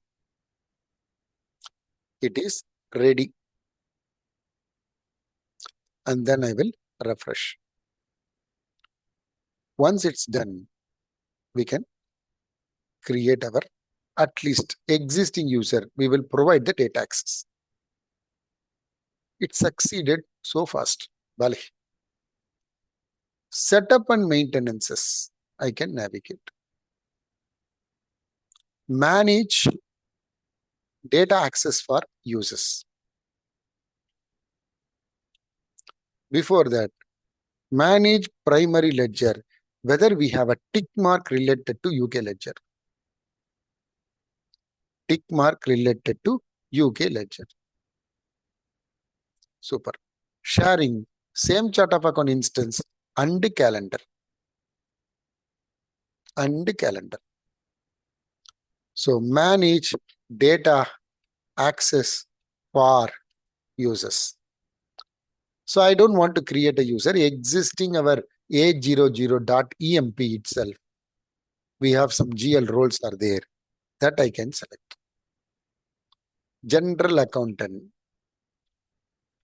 It is ready. And then I will refresh. Once it's done, we can create our at least existing user. We will provide the data access. It succeeded so fast. Vale. Setup and maintenances, I can navigate. Manage data access for users. Before that, manage primary ledger, whether we have a tick mark related to UK ledger. Tick mark related to UK ledger. Super. Sharing same chart of account instance and calendar. And calendar. So manage data access for users. So I don't want to create a user. Existing our A00.emp itself, we have some GL roles are there that I can select. General accountant.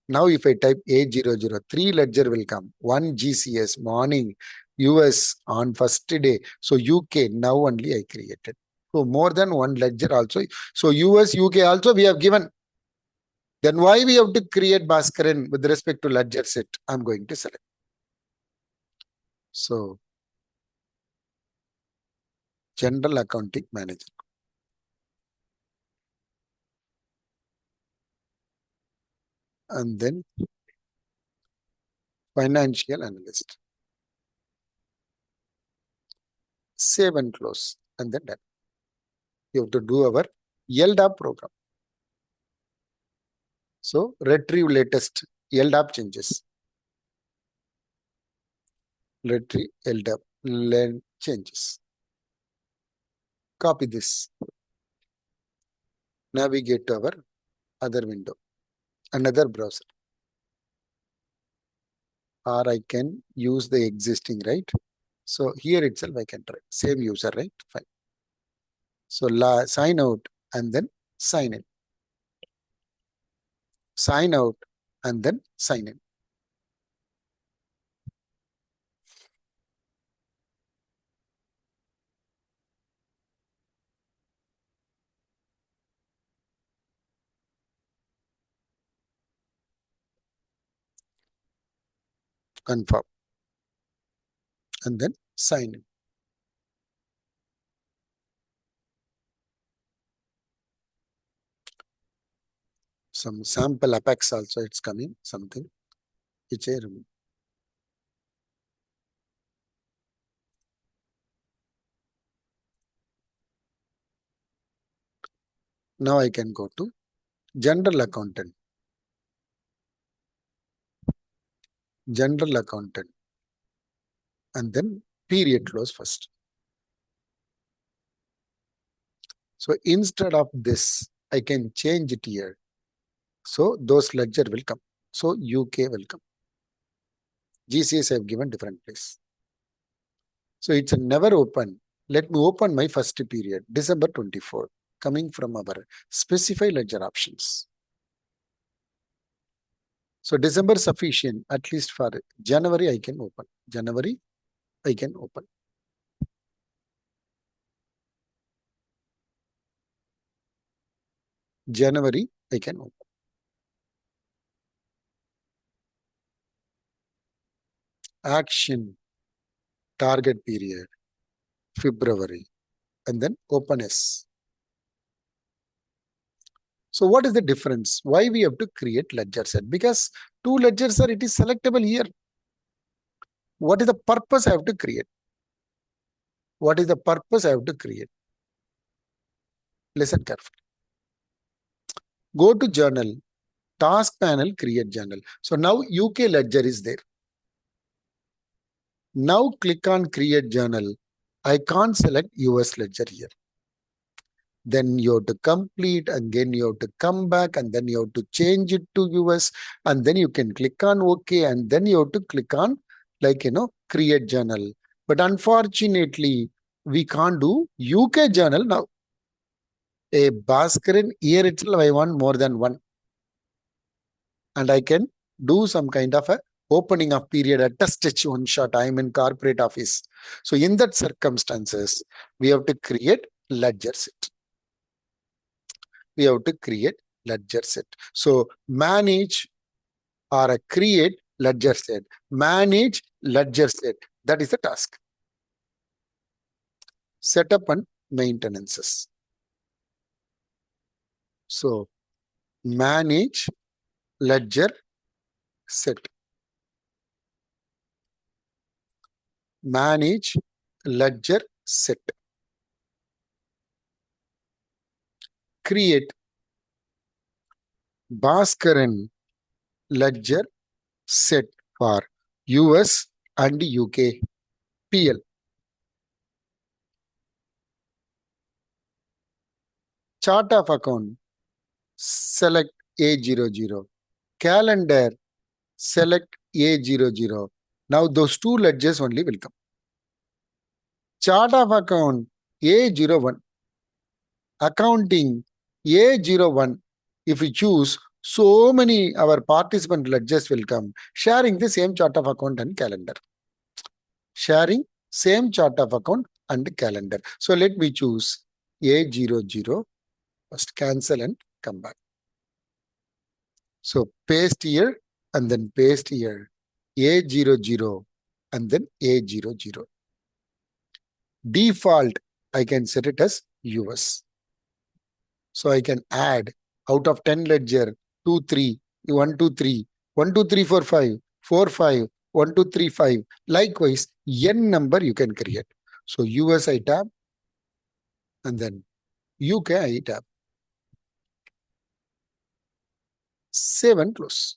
Now if I type A00, 3 ledger will come. 1 GCS, morning, US on first day. So UK, now only I created. So more than 1 ledger also. So US, UK also we have given. Then why we have to create Bhaskaran with respect to ledger set? I'm going to select. So general accounting manager. And then financial analyst. Save and close, and then done. You have to do our LDAP program. So retrieve latest LDAP changes. Retrieve LDAP changes. Copy this. Navigate to our other window, another browser. Or I can use the existing, right? So here itself I can try. Same user, right? Fine. So sign out and then sign in. Sign out and then sign in. Confirm and then sign in. Some sample apex also it's coming, something which I remove. Now I can go to general accountant. General accountant. And then period close first. So instead of this, I can change it here. So those ledger will come. So UK will come. GCS I have given different place. So it's a never open. Let me open my first period, December 24, coming from our specify ledger options. So December sufficient, at least for January I can open. January I can open. January I can open. Action, target period, February, and then open S. So what is the difference? Why we have to create ledger set? Because two ledgers are, it is selectable here. What is the purpose I have to create? What is the purpose I have to create? Listen carefully. Go to journal, task panel, create journal. So now UK ledger is there. Now click on create journal. I can't select US ledger here. Then you have to complete, and then you have to come back, and then you have to change it to US, and then you can click on OK, and then you have to click on create journal. But unfortunately, we can't do UK journal now. A Bhaskaran here itself I want more than one. And I can do some kind of a opening of period at a stitch one shot. I am in corporate office. So in that circumstances, we have to create ledger set. We have to create ledger set. So manage or create ledger set. Manage ledger set. That is the task. Setup and maintenances. So manage ledger set. Manage ledger set. Create Bhaskaran ledger set for US and UK PL. Chart of account, select A00. Calendar, select A00. Now those two ledgers only will come. Chart of account, A01. Accounting, A01. If we choose, so many our participant ledgers will come, sharing the same chart of account and calendar. Sharing same chart of account and calendar. So let me choose A00. First cancel and come back. So paste here and then paste here. A00 and then A00. Default, I can set it as US. So I can add out of 10 ledger, 2, 3, 1, 2, 3, 1, 2, 3, 4, 5, 4, 5, 1, 2, 3, 5. Likewise, n number you can create. So US I tab and then UK I tab. Save and close.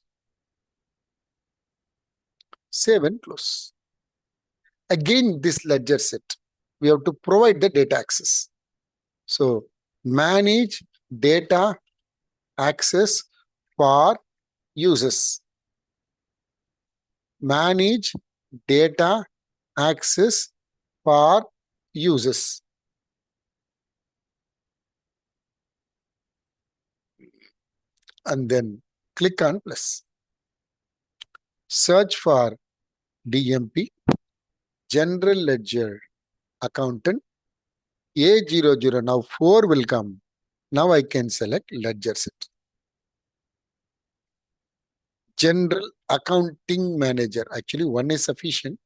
Save and close. Again, this ledger set, we have to provide the data access. So manage data access for users. Manage data access for users. And then click on plus. Search for DMP, General Ledger Accountant, A00. Now 4 will come. Now I can select ledger set. General Accounting Manager. Actually, 1 is sufficient,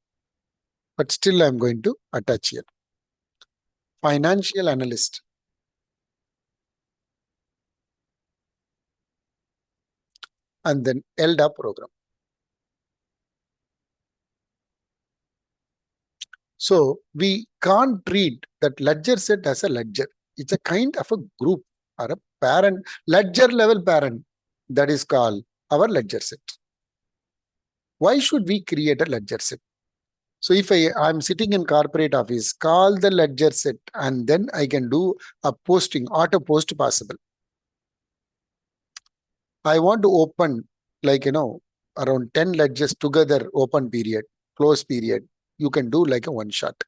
but still I'm going to attach here. Financial Analyst. And then LDA program. So we can't treat that ledger set as a ledger. It's a kind of a group or a parent, ledger level parent. That is called our ledger set. Why should we create a ledger set? So if I'm sitting in corporate office, call the ledger set and then I can do a posting, auto post possible. I want to open around 10 ledgers together, open period, close period. You can do like a one shot.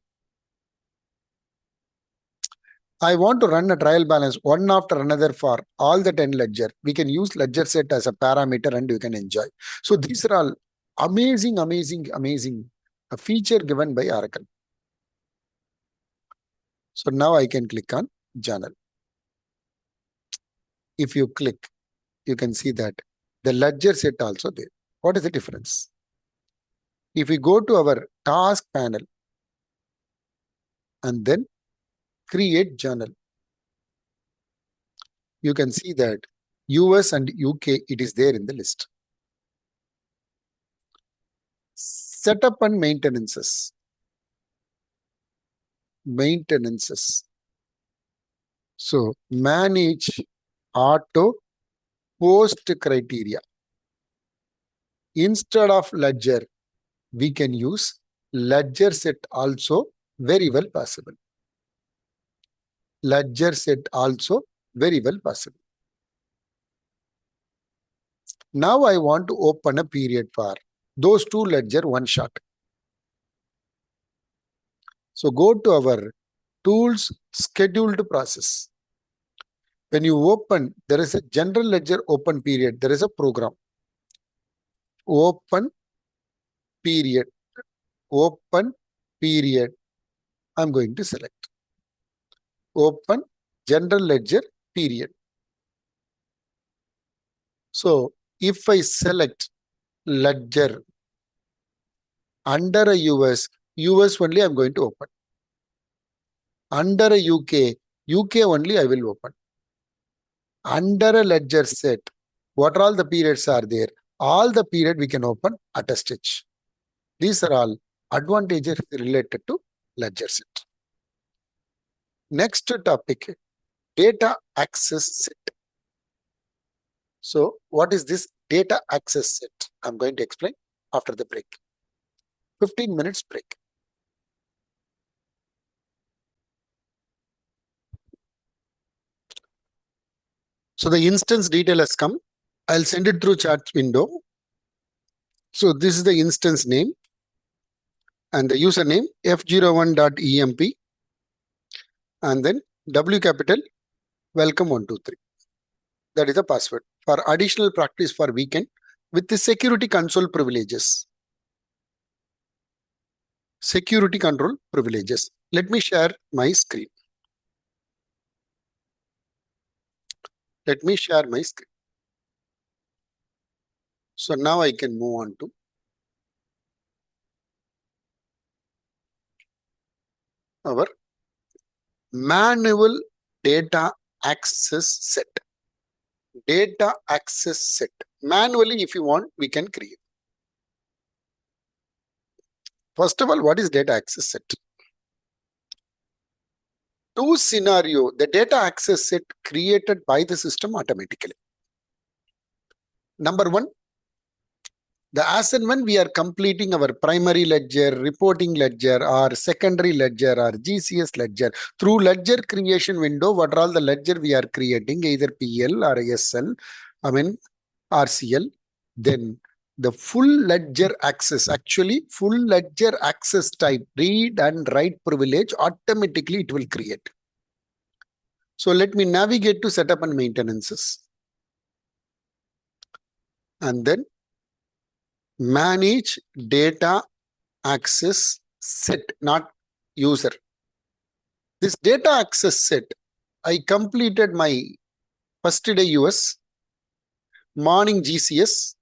I want to run a trial balance one after another for all the 10 ledger. We can use ledger set as a parameter and you can enjoy. So these are all amazing a feature given by Oracle. So now I can click on journal. If you click, you can see that the ledger set also there. What is the difference? If we go to our task panel and then create journal, you can see that US and UK, it is there in the list. Setup and maintenances. So manage auto post criteria. Instead of ledger, we can use ledger set also, very well possible. Ledger set also very well possible. Now I want to open a period for those two ledger one shot. So go to our tools, scheduled process. When you open, there is a general ledger open period. There is a program. Open period. Open period. I'm going to select. Open general ledger period. So if I select ledger under a US only I'm going to open. Under a UK only I will open. Under a ledger set, what all the periods are there? All the period we can open at a stitch. These are all advantages related to ledger set. Next topic, data access set. So what is this data access set? I'm going to explain after the break. 15 minutes break. So the instance detail has come. I'll send it through chat window. So this is the instance name and the username f01.emp and then W capital welcome 123. That is the password. For additional practice for weekend with the security console privileges. Security control privileges. Let me share my screen. Let me share my screen. So now I can move on to our manual data access set. Data access set. Manually, if you want, we can create. First of all, what is data access set? Two scenario, the data access set created by the system automatically. Number one, the as and when we are completing our primary ledger, reporting ledger, or secondary ledger, or GCS ledger, through ledger creation window, what are all the ledger we are creating, either PL or SL, RCL, then the full ledger access, actually full ledger access type, read and write privilege, automatically it will create. So let me navigate to setup and maintenances. And then manage data access set, not user. This data access set, I completed my first day US, morning GCS,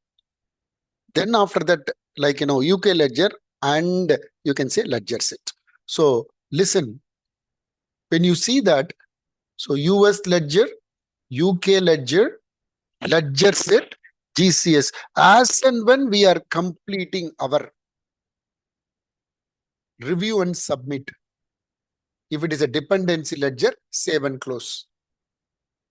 then after that, like, UK ledger, and you can say ledger set. So listen, when you see that, so US ledger, UK ledger, ledger set, GCS, as and when we are completing our review and submit, if it is a dependency ledger, save and close,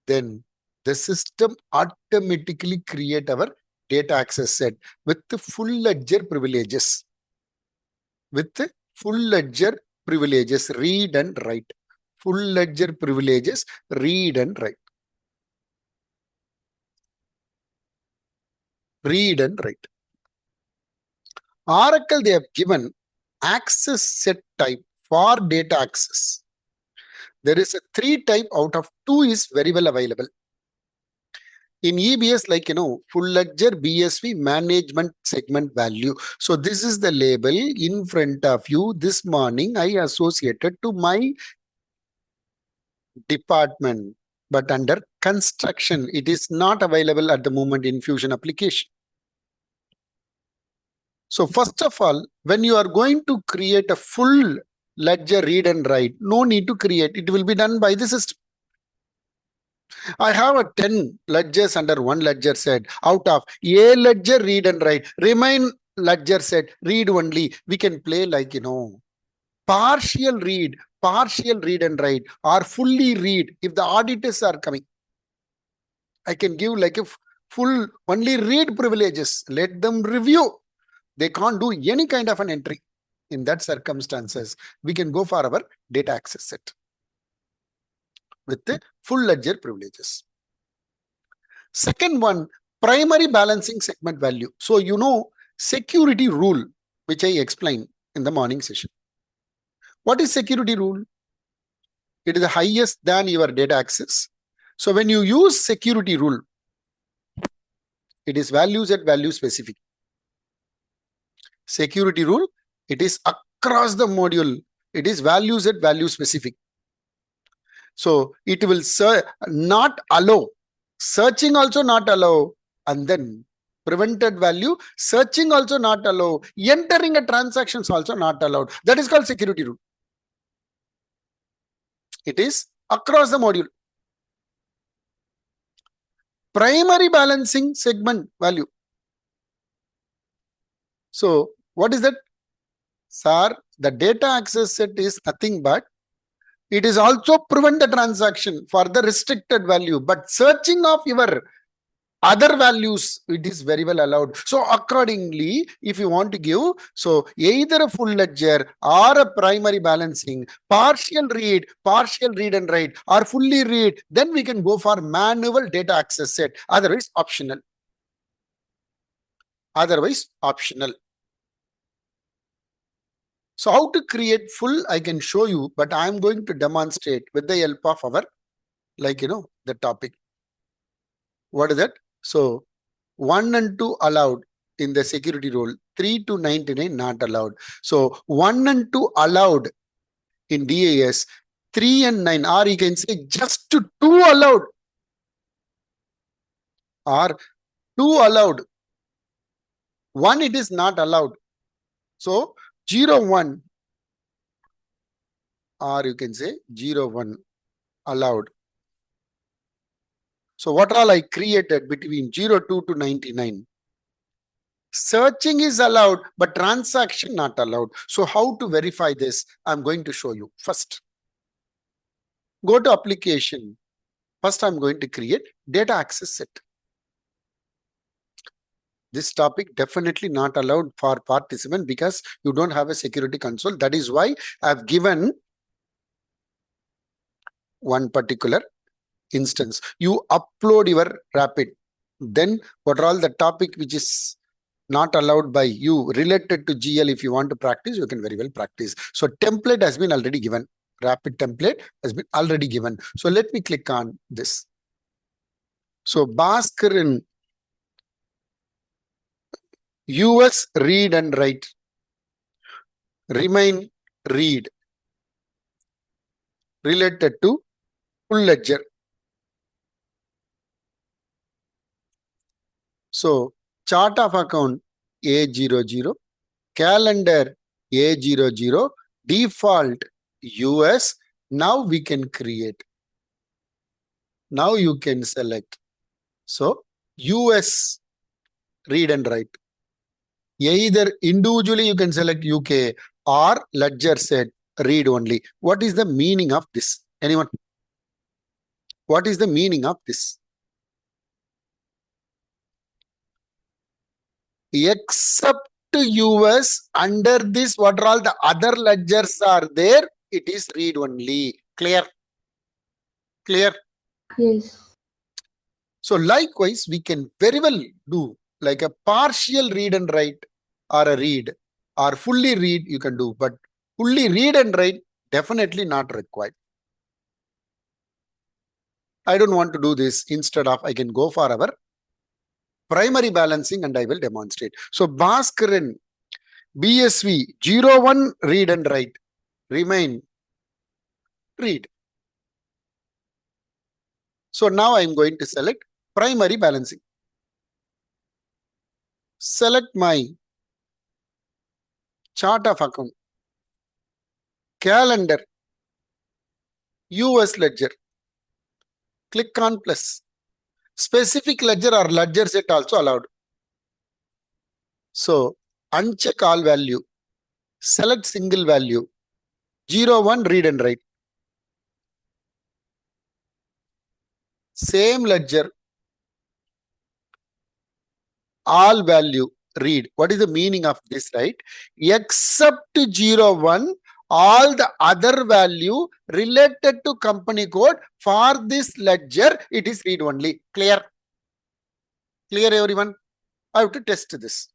then the system automatically create our data access set with the full ledger privileges. With the full ledger privileges, read and write. Full ledger privileges, read and write. Read and write. Oracle, they have given access set type for data access. There is a 3 type out of 2 is very well available. In EBS, like, full ledger BSV management segment value. So this is the label in front of you. This morning, I associated to my department, but under construction, it is not available at the moment in Fusion application. So first of all, when you are going to create a full ledger read and write, no need to create. It will be done by the system. I have a 10 ledgers under one ledger set. Out of a ledger read and write, remain ledger set, read only. We can play like, partial read and write, or fully read. If the auditors are coming, I can give like a full only read privileges. Let them review. They can't do any kind of an entry. In that circumstances, we can go for our data access set with the full ledger privileges. Second one, primary balancing segment value. So, security rule, which I explained in the morning session. What is security rule? It is the highest than your data access. So when you use security rule, it is values at value specific. Security rule, it is across the module. It is values at value specific. So it will not allow, searching also not allow, and then prevented value, searching also not allow, entering a transactions also not allowed. That is called security rule. It is across the module. Primary balancing segment value. So what is that? Sir, the data access set is nothing but it is also prevent the transaction for the restricted value, but searching of your other values, it is very well allowed. So accordingly, if you want to give, so either a full ledger or a primary balancing, partial read and write, or fully read, then we can go for manual data access set. Otherwise, optional. So how to create full, I can show you, but I'm going to demonstrate with the help of our, the topic. What is that? So 1 and 2 allowed in the security rule, 3 to 99 not allowed. So 1 and 2 allowed in DAS, 3 and 9, or you can say just 2 allowed, or 2 allowed. 1 it is not allowed. So 0, 1, or you can say 0, 1 allowed. So what all I created between 02 to 99? Searching is allowed, but transaction not allowed. So how to verify this? I'm going to show you. First, go to application. First, I'm going to create data access set. This topic definitely not allowed for participant because you don't have a security console. That is why I've given one particular instance. You upload your rapid. Then what are all the topic which is not allowed by you related to GL, if you want to practice, you can very well practice. So template has been already given. Rapid template has been already given. So let me click on this. So Bhaskaran, US read and write, remain read related to full ledger. So chart of account A00, calendar A00, default US. Now we can create. Now you can select. So US read and write. Either individually you can select UK or ledger set read only. What is the meaning of this? Anyone? What is the meaning of this? Except US, under this, what are all the other ledgers are there? It is read only. Clear? Clear? Yes. So likewise, we can very well do like a partial read and write or a read or fully read you can do, but fully read and write definitely not required. I don't want to do this. Instead of, I can go for our primary balancing and I will demonstrate. So Bhaskaran, BSV 01 read and write, remain read. So now I'm going to select primary balancing. Select my chart of account, calendar, US ledger. Click on plus. Specific ledger or ledger set also allowed. So uncheck all value. Select single value. 01 read and write. Same ledger. All value read. What is the meaning of this, right? Except 01, all the other value related to company code for this ledger, it is read only. Clear? Clear, everyone? I have to test this.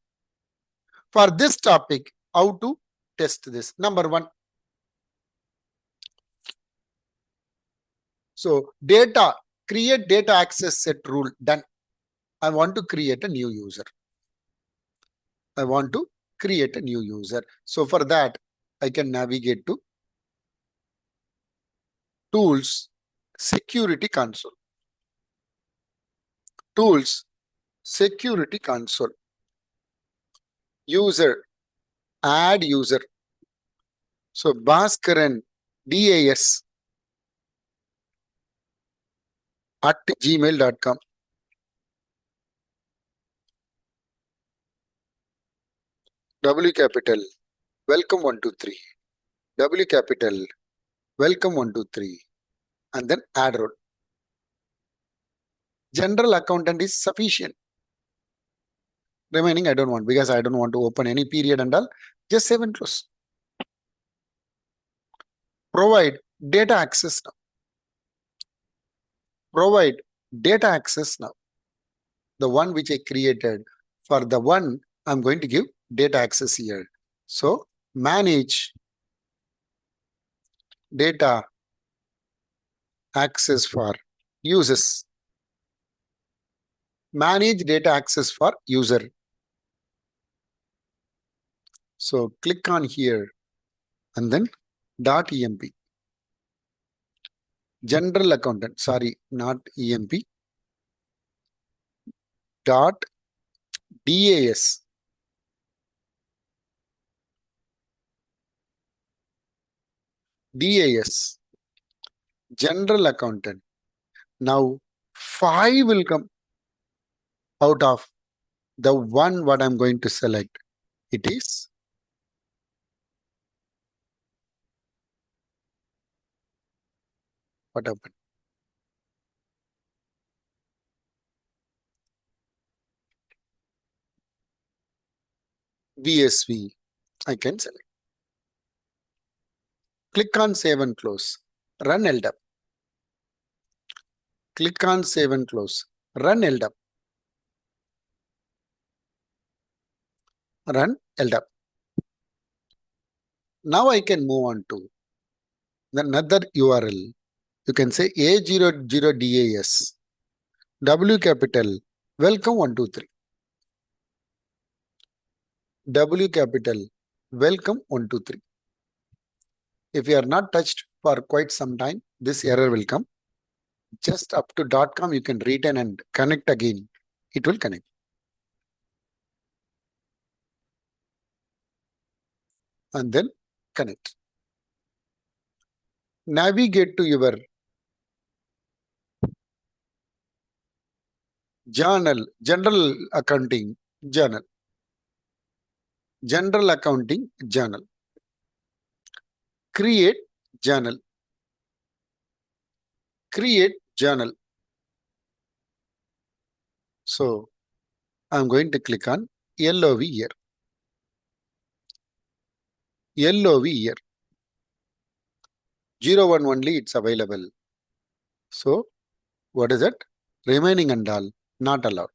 For this topic, how to test this? Number one. So data, create data access set rule, done. I want to create a new user. I want to create a new user. So for that, I can navigate to Tools, Security Console. Tools, Security Console. User, add user. So Bhaskaran, DAS at gmail.com. W capital, welcome 123. W capital, welcome 123. And then add role. General accountant is sufficient. Remaining I don't want because I don't want to open any period and all. Just save and close. Provide data access now. Provide data access now. The one which I created, for the one I'm going to give data access here. So manage data access for users. Manage data access for user. So click on here and then .emp. General accountant, sorry, not emp. Dot DAS. DAS. General accountant. Now 5 will come out of The one what I'm going to select, it is what happened? BSV. I can select. Click on save and close. Run LDAP. Click on save and close. Run LDAP. Run LDAP. Now I can move on to another URL. You can say A00DAS. W capital. Welcome 123. W capital. Welcome 123. If you are not touched for quite some time, this error will come. Just up to .com, you can return and connect again. It will connect. And then connect. Navigate to your journal, general accounting journal. General accounting journal. Create journal. Create journal. So I'm going to click on LOV here. LOV here. 01 only it's available. So what is it? Remaining and all not allowed.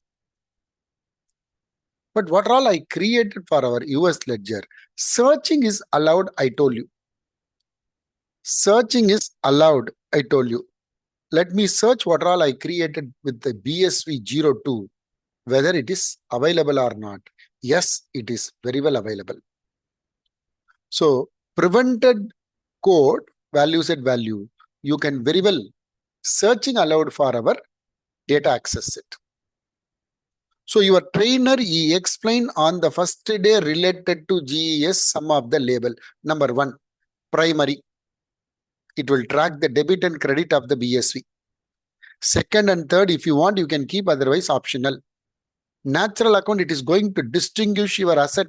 But what all I created for our US ledger? Searching is allowed, I told you. Searching is allowed, I told you. Let me search what all I created with the BSV02, whether it is available or not. Yes, it is very well available. So prevented code, value set value, you can very well searching allowed for our data access set. So your trainer, he explained on the first day related to GES some of the label. Number 1, primary. It will track the debit and credit of the BSV. Second and third, if you want, you can keep, otherwise optional. Natural account, it is going to distinguish your asset,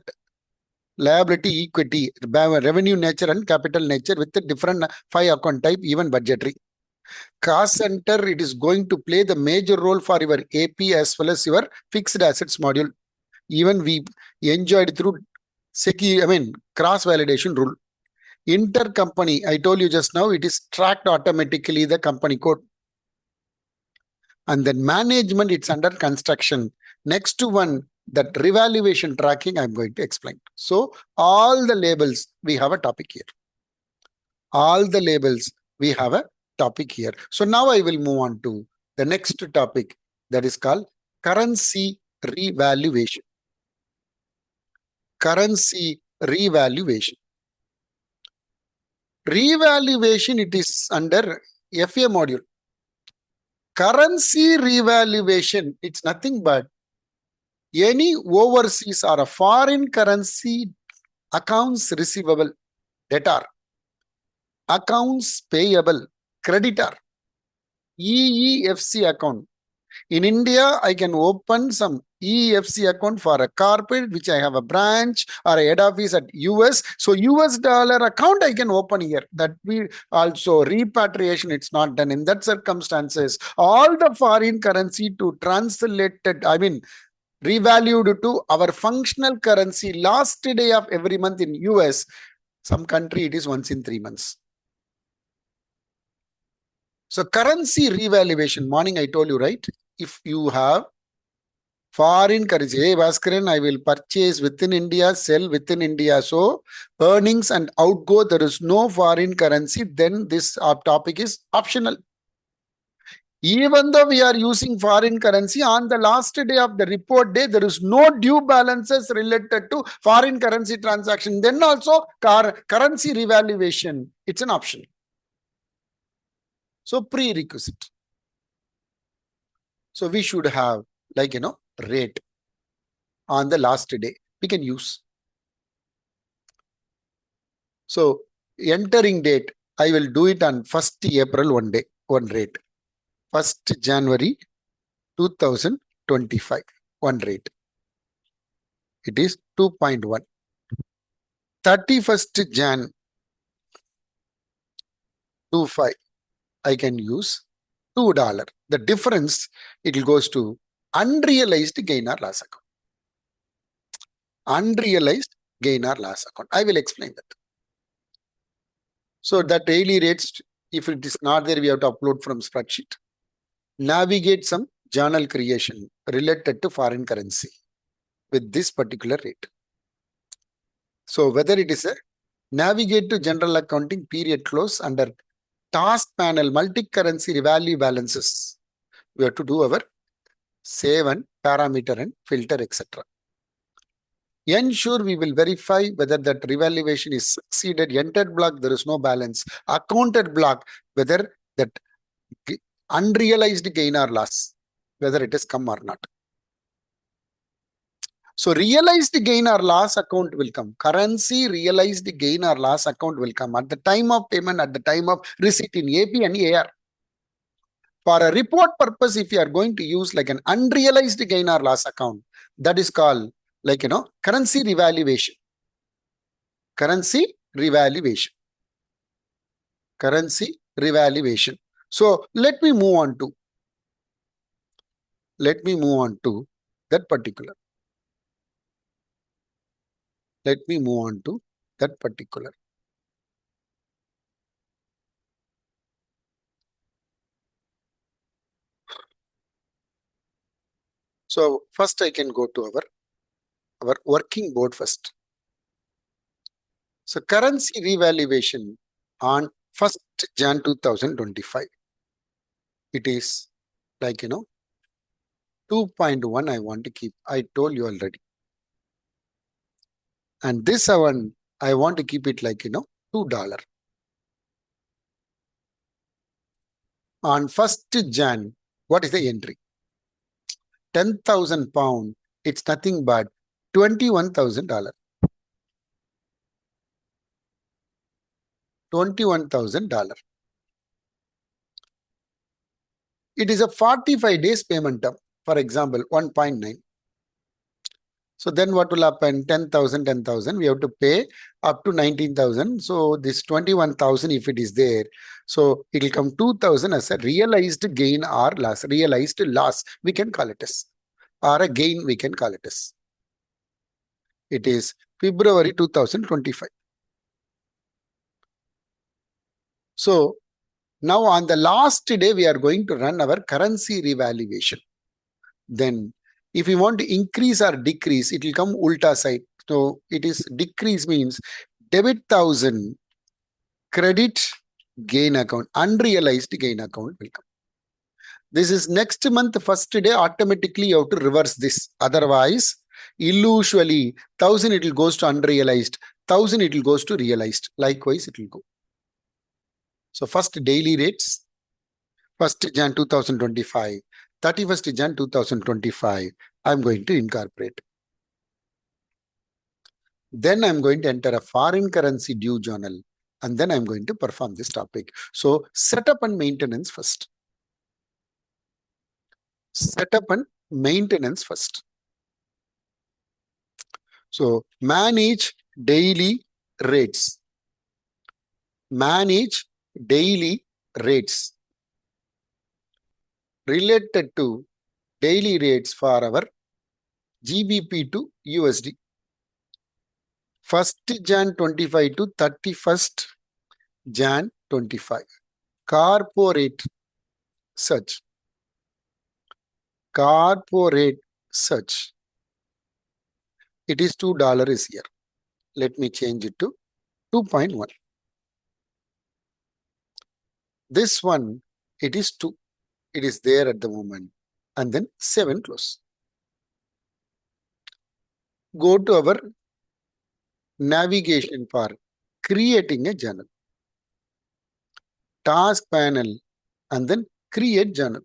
liability, equity, revenue nature and capital nature with the different 5 account type, even budgetary. Cost center, it is going to play the major role for your AP as well as your fixed assets module. Even we enjoyed through cross validation rule. Intercompany, I told you just now, it is tracked automatically the company code. And then management, it's under construction. Next to one, that revaluation tracking, I'm going to explain. So all the labels, we have a topic here. All the labels, we have a topic here. So now I will move on to the next topic, that is called currency revaluation. Currency revaluation. Revaluation, it is under FA module. Currency revaluation, it's nothing but any overseas or a foreign currency accounts receivable, debtor, accounts payable, creditor, EEFC account. In India, I can open some EFC account for a corporate, which I have a branch or a head office at US. So US dollar account I can open here. That we also repatriation, it's not done in that circumstances. All the foreign currency to translated, revalued to our functional currency last day of every month in US. Some country it is once in 3 months. So currency revaluation, morning I told you, right? If you have foreign currency, hey Bhaskaran, I will purchase within India, sell within India. So earnings and outgo, there is no foreign currency, then this topic is optional. Even though we are using foreign currency, on the last day of the report day, there is no due balances related to foreign currency transaction. Then also currency revaluation, it's an option. So prerequisite. So we should have rate on the last day. We can use. So entering date, I will do it on 1st April, one day, one rate. 1st January 2025, one rate. It is 2.1. 31st Jan 25. I can use $2. The difference, it goes to unrealized gain or loss account. Unrealized gain or loss account. I will explain that. So the daily rates, if it is not there, we have to upload from spreadsheet. Navigate some journal creation related to foreign currency with this particular rate. So whether it is a navigate to general accounting period close under task panel multi-currency value balances, we have to do our save and parameter and filter, etc. Ensure we will verify whether that revaluation is succeeded. Entered block, there is no balance. Accounted block, whether that unrealized gain or loss, whether it has come or not. So realized gain or loss account will come. Currency realized gain or loss account will come at the time of payment, at the time of receipt in AP and AR. For a report purpose, if you are going to use like an unrealized gain or loss account, that is called like, currency revaluation. Currency revaluation. Currency revaluation. So let me move on to that particular. Let me move on to that particular. So first I can go to our working board first. So currency revaluation on 1st Jan 2025. It is like, 2.1 I want to keep. I told you already. And this one, I want to keep it like, $2. On 1st Jan, what is the entry? 10,000 pound. It's nothing but $21,000. $21,000. It is a 45 days payment term. For example, 1.9. So then what will happen? 10,000, 10,000. We have to pay up to 19,000. So this 21,000, if it is there, so it will come 2,000 as a realized gain or loss. Realized loss, we can call it as. Or a gain, we can call it as. It is February 2025. So now on the last day, we are going to run our currency revaluation. Then if we want to increase or decrease, it will come ulta side. So it is decrease means debit 1,000, credit gain account, unrealized gain account will come. This is next month first day, automatically you have to reverse this. Otherwise, usually 1,000 it will goes to unrealized, 1,000 it will goes to realized. Likewise, it will go. So first daily rates, 1st Jan 2025, 31st Jan 2025, I'm going to incorporate. Then I'm going to enter a foreign currency due journal, and then I'm going to perform this topic. So setup and maintenance first. Setup and maintenance first. So manage daily rates. Manage daily rates related to daily rates for our GBP to USD. 1st Jan 25 to 31st Jan 25. Corporate search. Corporate search. It is $2 is here. Let me change it to 2.1. This one, it is 2. It is there at the moment. And then 7 close. Go to our navigation for creating a journal. Task panel and then create journal.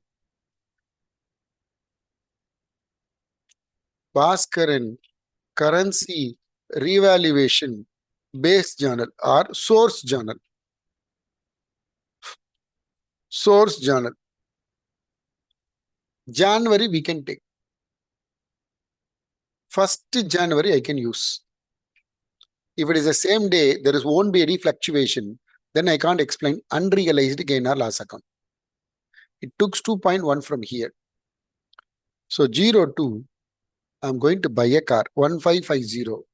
Bhaskaran currency revaluation base journal or source journal. Source journal. January we can take. 1st January I can use. If it is the same day, won't be any fluctuation, then I can't explain unrealized gain or loss account. It took 2.1 from here. So 02, I'm going to buy a car, 1550.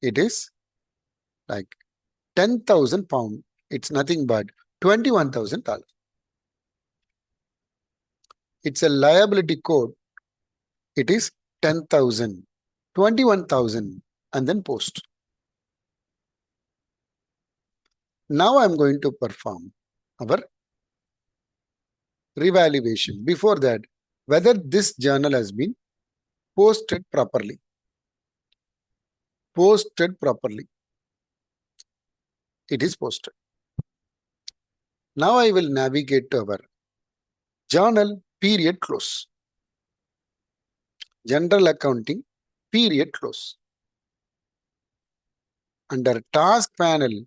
It is like 10,000 pound. It's nothing but $21,000. It's a liability code. It is 10,000, 21,000, and then post. Now I'm going to perform our revaluation. Before that, whether this journal has been posted properly. Posted properly. It is posted. Now I will navigate to our journal period close. General accounting period close. Under task panel,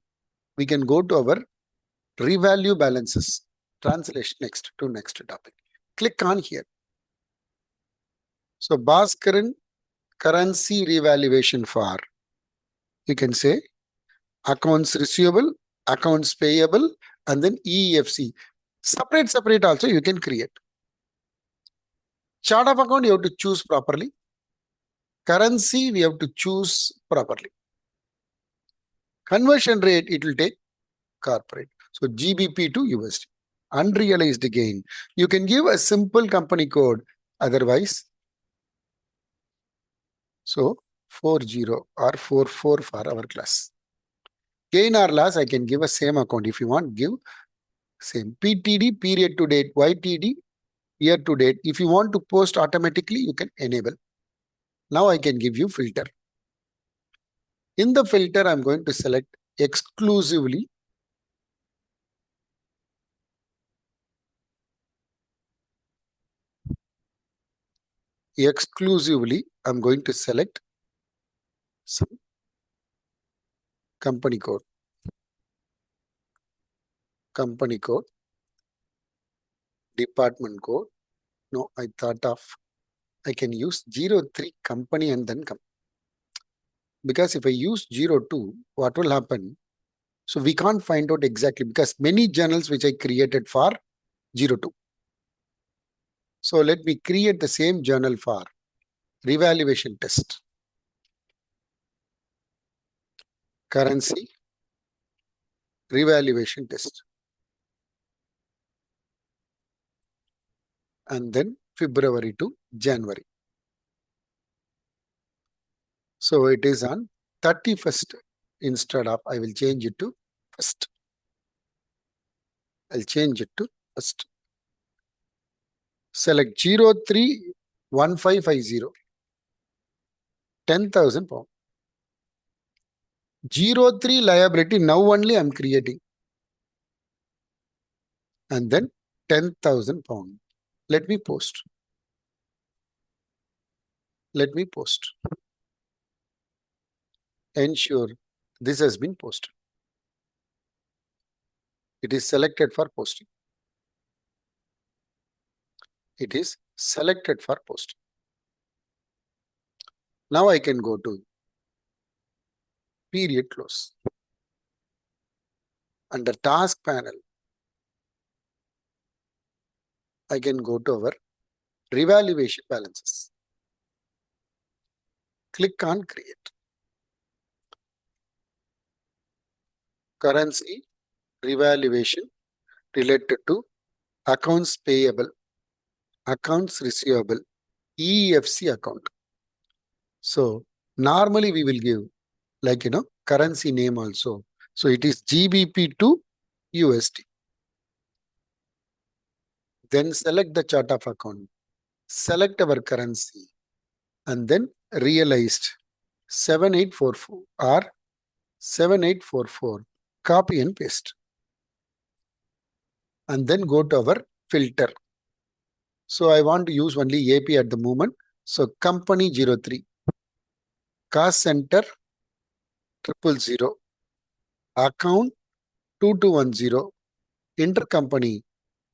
we can go to our revalue balances. Translation next to next topic. Click on here. So Bhaskaran currency revaluation for, you can say accounts receivable, accounts payable, and then EFC. Separate also you can create. Chart of account you have to choose properly. Currency we have to choose properly. Conversion rate it will take corporate. So GBP to USD. Unrealized gain. You can give a simple company code. Otherwise, so 40 or 44 for our class. Gain or loss, I can give a same account. If you want, give same. PTD, period to date. YTD, year to date. If you want to post automatically, you can enable. Now I can give you filter. In the filter, I'm going to select exclusively I'm going to select some company code, department code. No, I thought of, I can use 03 company and then come. Because if I use 02, what will happen? So we can't find out exactly because many journals which I created for 02. So let me create the same journal for revaluation test. Currency revaluation test. And then February to January. So it is on 31st. Instead of, I will change it to 1st. I'll change it to 1st. Select 031550. 10,000 pound. 03 liability now only I'm creating. And then 10,000 pound. Let me post. Let me post. Ensure this has been posted. It is selected for posting. It is selected for posting. Now I can go to period close. Under task panel, I can go to our revaluation balances. Click on create. Currency revaluation related to accounts payable, accounts receivable, EFC account. So normally we will give like, currency name also. So it is GBP to USD. Then select the chart of account. Select our currency and then realized 7844 or 7844. Copy and paste. And then go to our filter. So I want to use only AP at the moment. So company 03. Cost center 000. Account 2210. Intercompany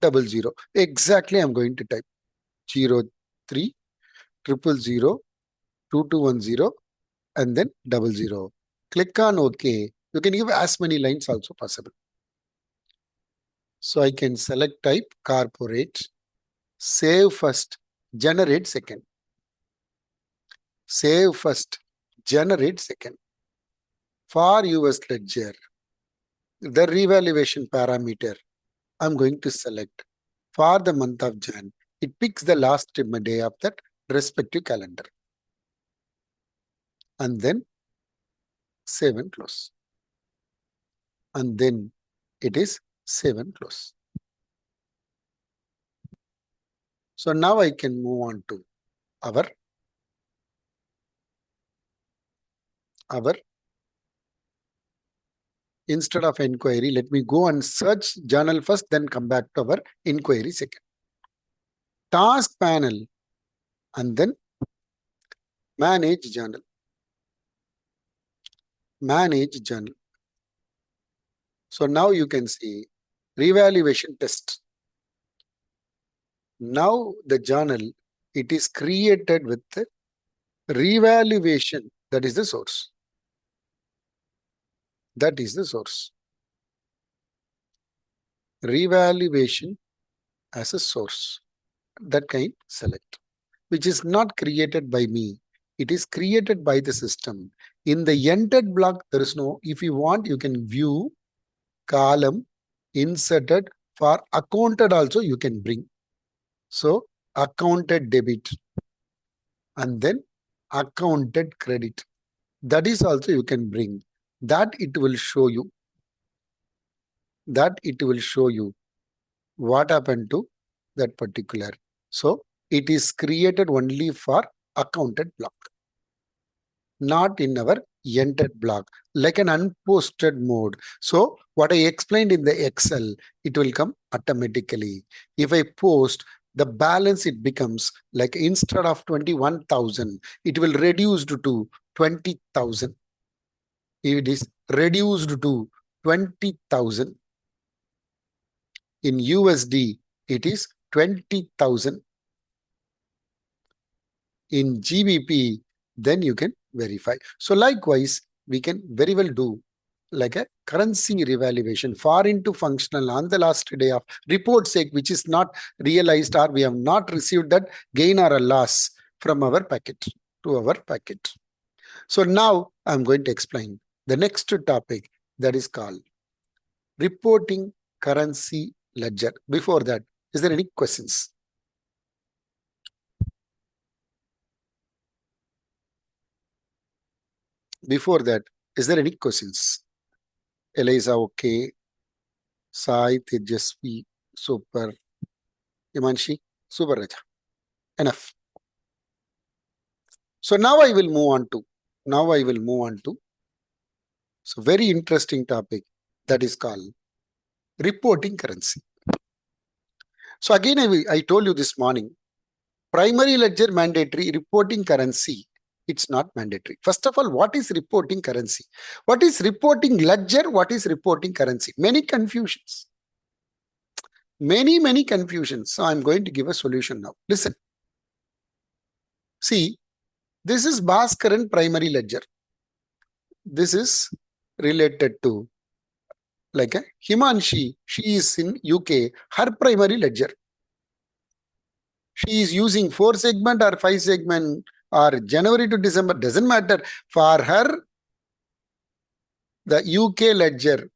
00. Exactly I'm going to type 03 000 2210 and then 00. Click on OK. You can give as many lines also possible. So I can select type corporate, save first, generate second. Save first, generate second. For US ledger, the revaluation parameter, I'm going to select for the month of Jan. It picks the last day of that respective calendar. And then save and close. And then it is save and close. So now I can move on to our instead of inquiry, let me go and search journal first, then come back to our inquiry second. Task panel and then manage journal. Manage journal. So now you can see revaluation test. Now the journal, it is created with the revaluation. That is the source. That is the source. Revaluation as a source. That kind select, which is not created by me. It is created by the system. In the entered block, there is no, if you want, you can view column inserted. For accounted also you can bring. So accounted debit and then accounted credit. That is also you can bring. That it will show you. That it will show you what happened to that particular. So it is created only for accounted block, not in our entered block, like an unposted mode. So what I explained in the Excel, it will come automatically. If I post the balance, it becomes like instead of 21,000, it will reduce to 20,000. It is reduced to 20,000. In USD, it is 20,000. In GBP, then you can verify. So likewise, we can very well do like a currency revaluation far into functional on the last day of report sake, which is not realized or we have not received that gain or a loss from our packet to our packet. So now I'm going to explain the next topic, that is called reporting currency ledger. Before that, is there any questions? Before that, is there any questions? Eliza, okay. Sai, Tejasvi, super. Imanshi, super Raja. Enough. So now I will move on to so very interesting topic, that is called reporting currency. So again, I told you this morning, primary ledger mandatory, reporting currency, it's not mandatory. First of all, what is reporting currency? What is reporting ledger? What is reporting currency? Many confusions. Many confusions. So I'm going to give a solution now. Listen. See, this is Bhaskaran primary ledger. This is related to like a Himanshi. She is in UK. Her primary ledger. She is using 4 segment or 5 segment or January to December. Doesn't matter. For her, the UK ledger,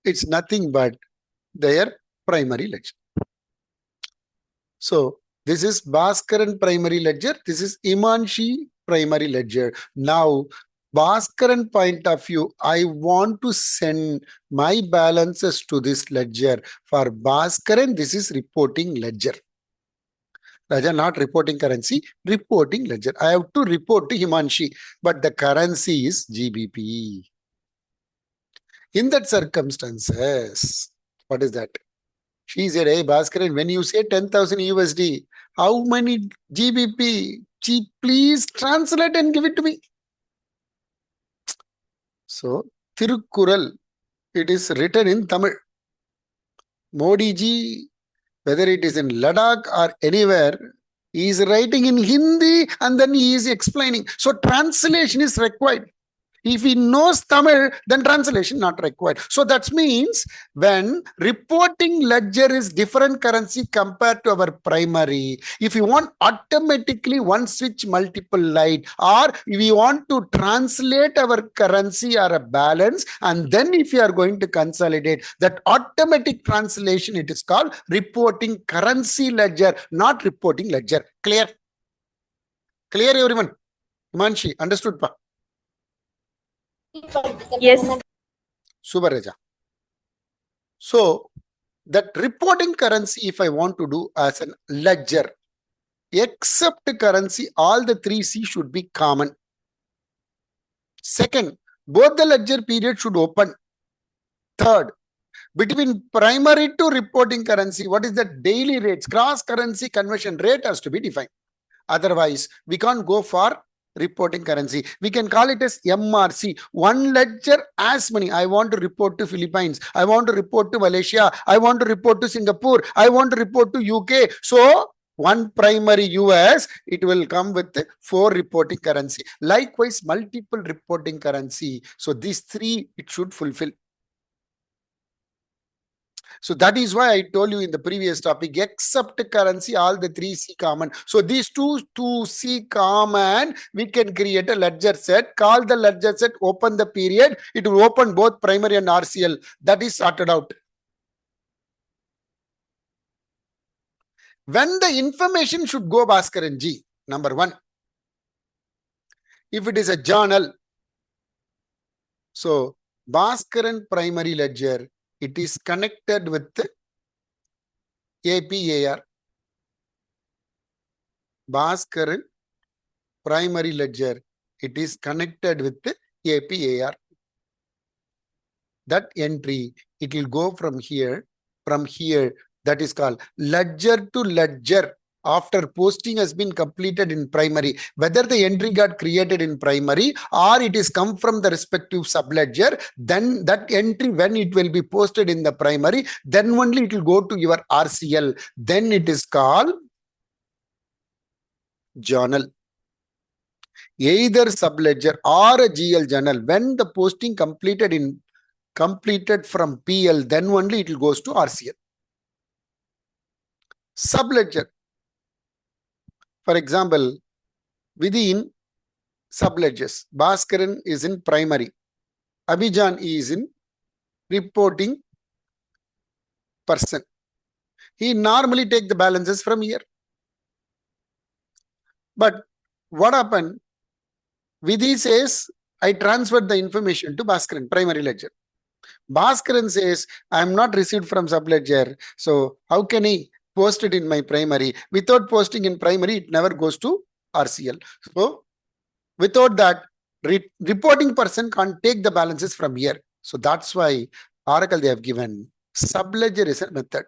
it's nothing but their primary ledger. So this is Bhaskaran primary ledger. This is Imanshi primary ledger. Now, Bhaskaran point of view, I want to send my balances to this ledger. For Bhaskaran, this is reporting ledger. Raja, not reporting currency, reporting ledger. I have to report to Himanshi, but the currency is GBP. In that circumstances, what is that? She said, hey, Bhaskaran, when you say 10,000 USD, how many GBP? Please translate and give it to me. So, Tirukkural, it is written in Tamil. Modi ji, whether it is in Ladakh or anywhere, He is writing in Hindi and then he is explaining. So translation is required. If he knows Tamil, then translation not required. So that means when reporting ledger is different currency compared to our primary, if you want automatically one switch multiple light, or if you want to translate our currency or a balance, and then if you are going to consolidate, that automatic translation, it is called reporting currency ledger, not reporting ledger. Clear? Clear, everyone? Manshi, understood pa? Yes. Super, Raja. So that reporting currency, if I want to do as a ledger, except currency, all the 3C should be common. Second, both the ledger period should open. Third, between primary to reporting currency, what is the daily rates? Cross currency conversion rate has to be defined. Otherwise, we can't go for reporting currency. We can call it as MRC. One ledger as many. I want to report to Philippines. I want to report to Malaysia. I want to report to Singapore. I want to report to UK. So one primary US, it will come with 4 reporting currency. Likewise, multiple reporting currency. So these 3, it should fulfill. So that is why I told you in the previous topic, except currency, all the 3C common. So these 2C common, we can create a ledger set, call the ledger set, open the period. It will open both primary and RCL. That is sorted out. When the information should go Bhaskaran G, number 1. If it is a journal, so Bhaskaran primary ledger, it is connected with APAR. Bhaskaran primary ledger, it is connected with APAR. That entry, it will go from here, that is called ledger to ledger. After posting has been completed in primary, whether the entry got created in primary or it is come from the respective subledger, then that entry, when it will be posted in the primary, then only it will go to your RCL. Then it is called journal. Either subledger or a GL journal. When the posting completed from PL, then only it will goes to RCL. Subledger. For example, within subledgers, Bhaskaran is in primary. Abhijan is in reporting person. He normally take the balances from here. But what happened? Vidhi says, I transferred the information to Bhaskaran, primary ledger. Bhaskaran says, I am not received from subledger. So how can I post it in my primary? Without posting in primary, it never goes to RCL. So without that, reporting person can't take the balances from here. So that's why Oracle, they have given subledger is a method.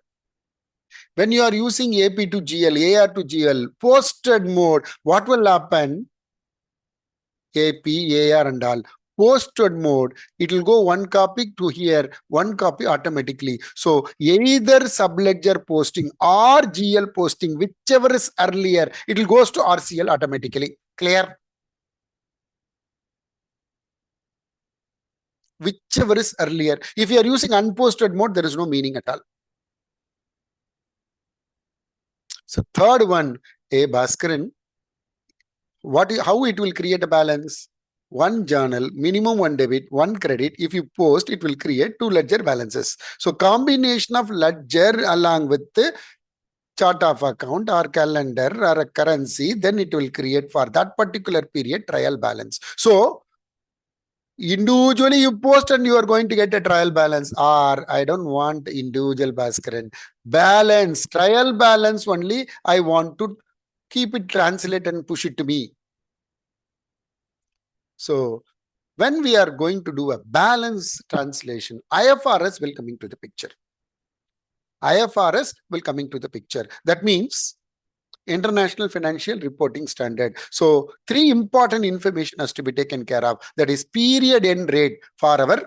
When you are using AP to GL, AR to GL, posted mode, what will happen? AP, AR and all. Posted mode, it will go one copy to here, one copy automatically. So either subledger posting or GL posting, whichever is earlier, it will goes to RCL automatically. Clear? Whichever is earlier. If you are using unposted mode, there is no meaning at all. So third one, a Bhaskaran, how it will create a balance? One journal, minimum one debit, one credit. If you post, it will create 2 ledger balances. So combination of ledger along with the chart of account or calendar or a currency, then it will create for that particular period trial balance. So individually you post and you are going to get a trial balance, or I don't want individual Bhaskaran. Balance, trial balance only, I want to keep it, translate and push it to me. So when we are going to do a balance translation, IFRS will coming to the picture. IFRS will coming to the picture. That means International Financial Reporting Standard. So 3 important information has to be taken care of. That is period end rate for our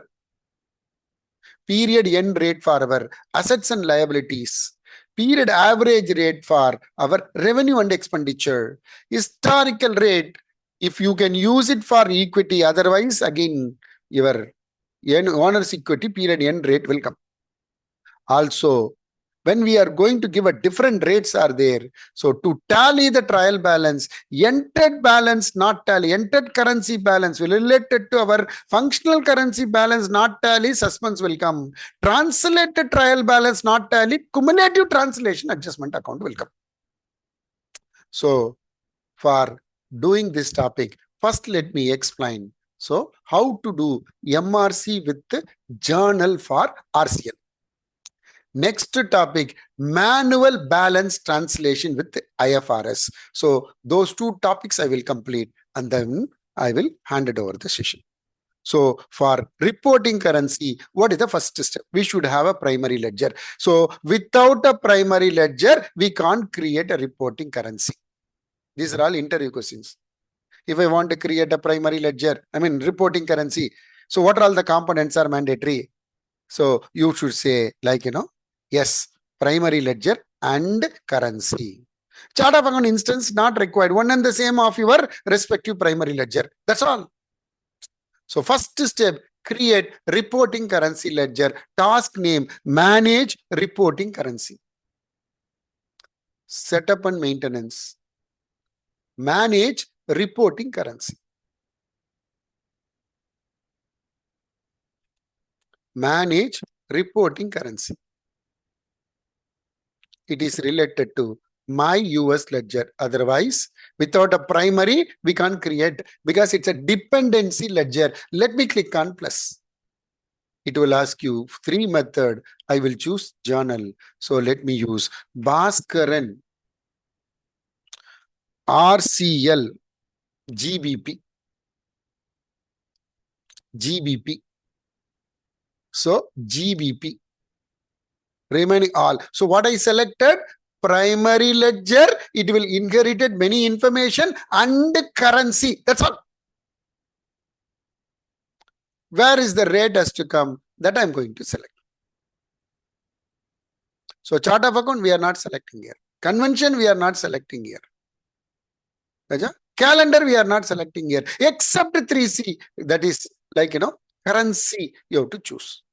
assets and liabilities. period average rate for our revenue and expenditure. Historical rate, if you can use it for equity, otherwise again your owner's equity period end rate will come. Also, when we are going to give a different rates are there. So to tally the trial balance, entered balance not tally, entered currency balance will related to our functional currency balance not tally, suspense will come. Translated trial balance not tally, cumulative translation adjustment account will come. So for doing this topic, first let me explain. So how to do MRC with the journal for RCL. Next topic, manual balance translation with IFRS. So those two topics I will complete and then I will hand it over the session. So for reporting currency, what is the first step? We should have a primary ledger. So without a primary ledger, we can't create a reporting currency. These are all interview questions. If I want to create a primary ledger, reporting currency. So what are all the components are mandatory? So you should say like, yes, primary ledger and currency. Chart of account instance not required. One and the same of your respective primary ledger. That's all. So first step, create reporting currency ledger. Task name, manage reporting currency. Setup and maintenance. Manage reporting currency. Manage reporting currency. It is related to my US ledger. Otherwise, without a primary, we can't create because it's a dependency ledger. Let me click on plus. It will ask you 3 method. I will choose journal. So let me use Bhaskaran RCL GBP. GBP. So GBP. Remaining all. So what I selected? Primary ledger. It will inherited many information and currency. That's all. Where is the rate has to come? That I'm going to select. So chart of account, we are not selecting here. Convention, we are not selecting here. Calendar, we are not selecting here. Except 3C. That is like, currency you have to choose.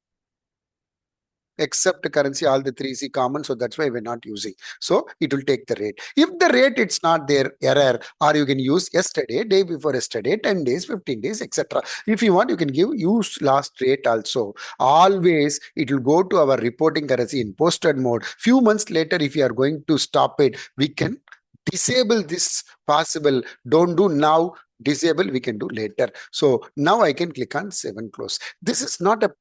Except currency, all the 3C common. So that's why we're not using. So it will take the rate. If the rate it's not there, error, or you can use yesterday, day before yesterday, 10 days, 15 days, etc. If you want, you can use last rate also. Always it will go to our reporting currency in posted mode. Few months later, if you are going to stop it, we can disable this possible. Don't do now. Disable, we can do later. So now I can click on save and close. This is not a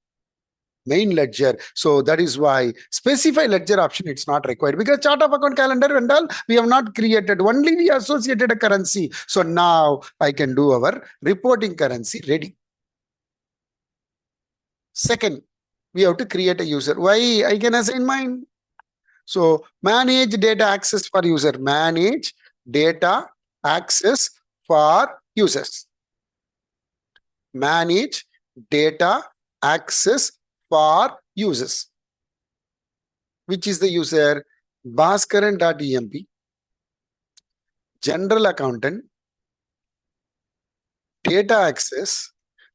main ledger. So that is why specify ledger option it's not required because chart of account, calendar and all we have not created. Only we associated a currency. So now I can do our reporting currency ready. Second, we have to create a user. Why? I can assign mine. So manage data access for user. Manage data access for users. Manage data access for users. Which is the user? Bhaskaran.emp, general accountant, data access.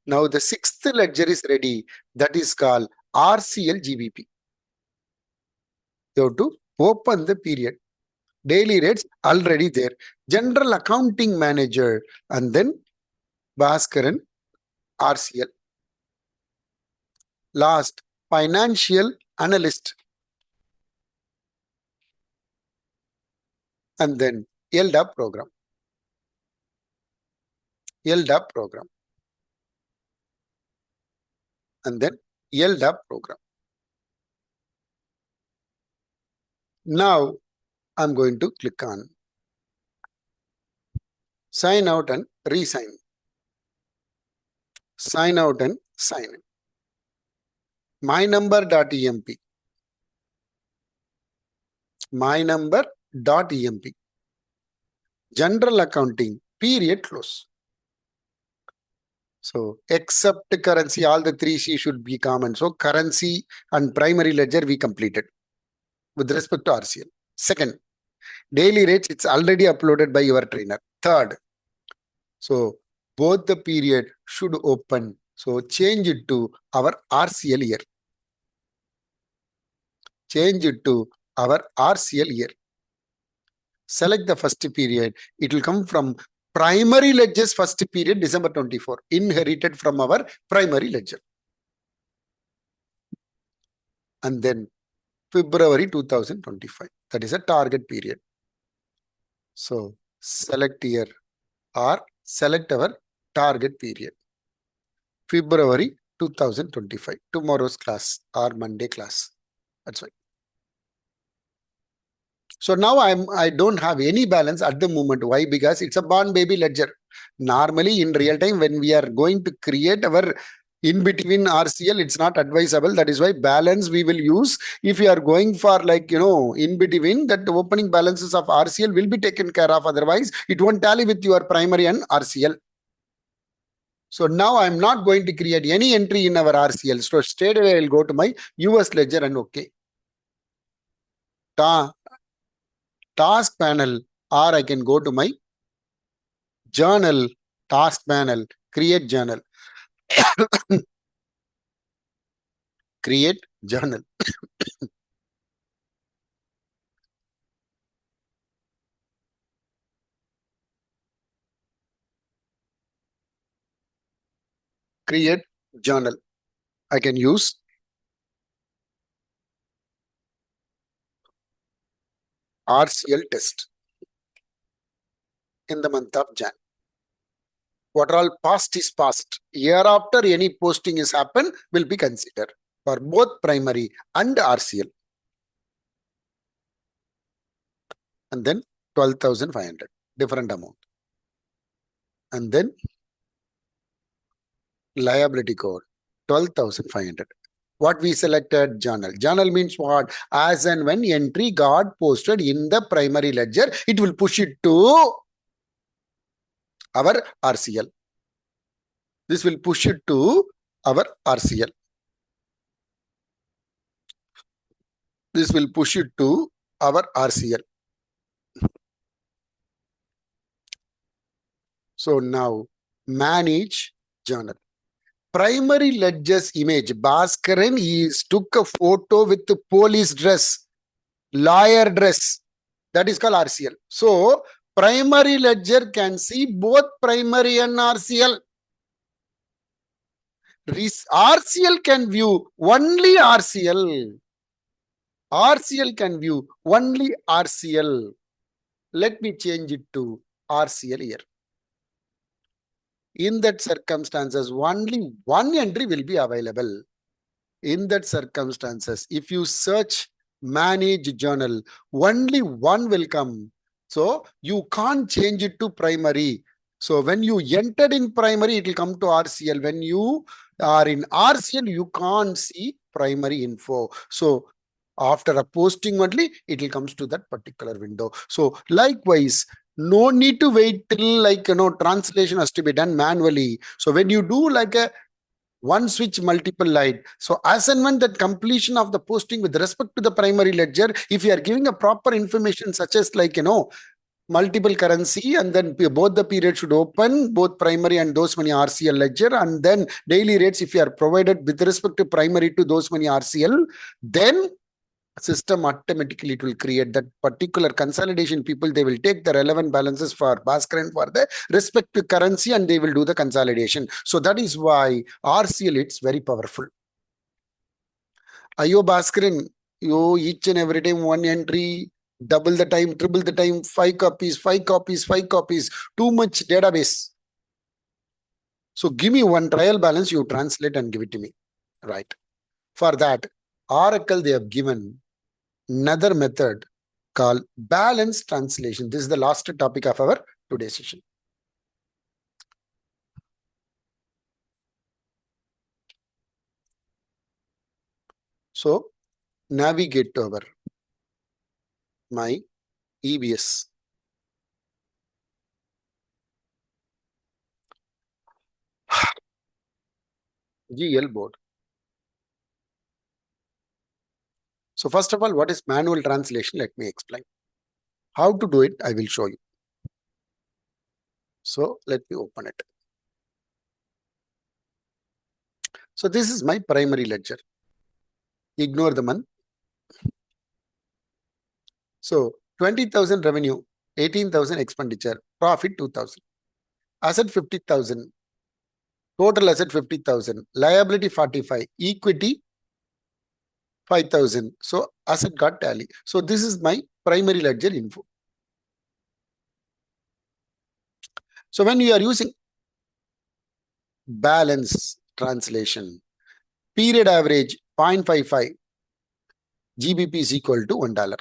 Now the 6th ledger is ready. That is called RCL GBP. You have to open the period. Daily rates already there. General accounting manager and then Bhaskaran RCL. Last, financial analyst. And then LDAP program. LDAP program. And then LDAP program. Now I'm going to click on sign out and re-sign. Sign out and sign in. mynumber.emp. mynumber.emp. General accounting, period close. So except currency, all the 3C should be common. So currency and primary ledger we completed. with respect to RCL. Second, daily rates, it's already uploaded by your trainer. Third, so both the period should open. So change it to our RCL year. Change it to our RCL year. Select the first period. It will come from primary ledger's first period, December 24, inherited from our primary ledger. And then February 2025. That is a target period. So select here or select our target period. February 2025. Tomorrow's class or Monday class. That's right. So now I don't have any balance at the moment. Why? Because it's a born baby ledger. Normally in real time, when we are going to create our in between RCL, it's not advisable. That is why balance we will use. If you are going for like, in between, that the opening balances of RCL will be taken care of. Otherwise, it won't tally with your primary and RCL. So now I'm not going to create any entry in our RCL. So straight away I'll go to my US ledger and okay. Task panel, or I can go to my journal, task panel, create journal. Create journal. Create journal. I can use RCL test in the month of Jan. What all past is past. Year after any posting is happened will be considered for both primary and RCL. And then 12,500, different amount. And then liability code, 12,500. What we selected? Journal. Journal means what? As and when entry got posted in the primary ledger, it will push it to our RCL. This will push it to our RCL. This will push it to our RCL. So now manage journal. Primary ledger's image. Bhaskaran took a photo with the police dress, lawyer dress. That is called RCL. So primary ledger can see both primary and RCL. RCL can view only RCL. RCL can view only RCL. Let me change it to RCL here. In that circumstances, only one entry will be available. In that circumstances, if you search manage journal, only one will come. So you can't change it to primary. So when you entered in primary, it will come to RCL. When you are in RCL, you can't see primary info. So after a posting only, it will comes to that particular window. So likewise, no need to wait till translation has to be done manually. So when you do like a one switch multiple light, so as and when that completion of the posting with respect to the primary ledger, if you are giving a proper information such as multiple currency, and then both the period should open, both primary and those many RCL ledger, and then daily rates if you are provided with respect to primary to those many RCL, then system automatically it will create that particular consolidation. People, they will take the relevant balances for Bhaskaran for the respective currency and they will do the consolidation. So that is why RCL, it's very powerful. Ayo Bhaskaran, you each and every time one entry, double the time, triple the time, 5 copies, 5 copies, 5 copies, too much database. So give me one trial balance, you translate and give it to me. Right. For that, Oracle, they have given another method called balance translation. This is the last topic of our today's session. So navigate to our my EBS. GL board. So first of all, what is manual translation? Let me explain. How to do it, I will show you. So let me open it. So this is my primary ledger. Ignore the month. So 20,000 revenue, 18,000 expenditure, profit 2,000, asset 50,000, total asset 50,000, liability 45, equity 5,000. So asset got tally. So this is my primary ledger info. So when you are using balance translation, period average 0.55 GBP is equal to $1.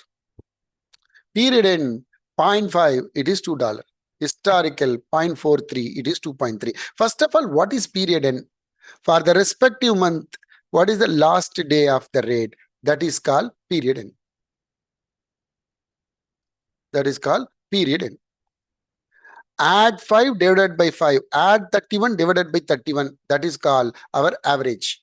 Period end 0.5, it is $2. Historical 0.43, it is 2.3. First of all, what is period end? For the respective month, what is the last day of the rate? That is called period end. That is called period end. Add 5 divided by 5. Add 31 divided by 31. That is called our average.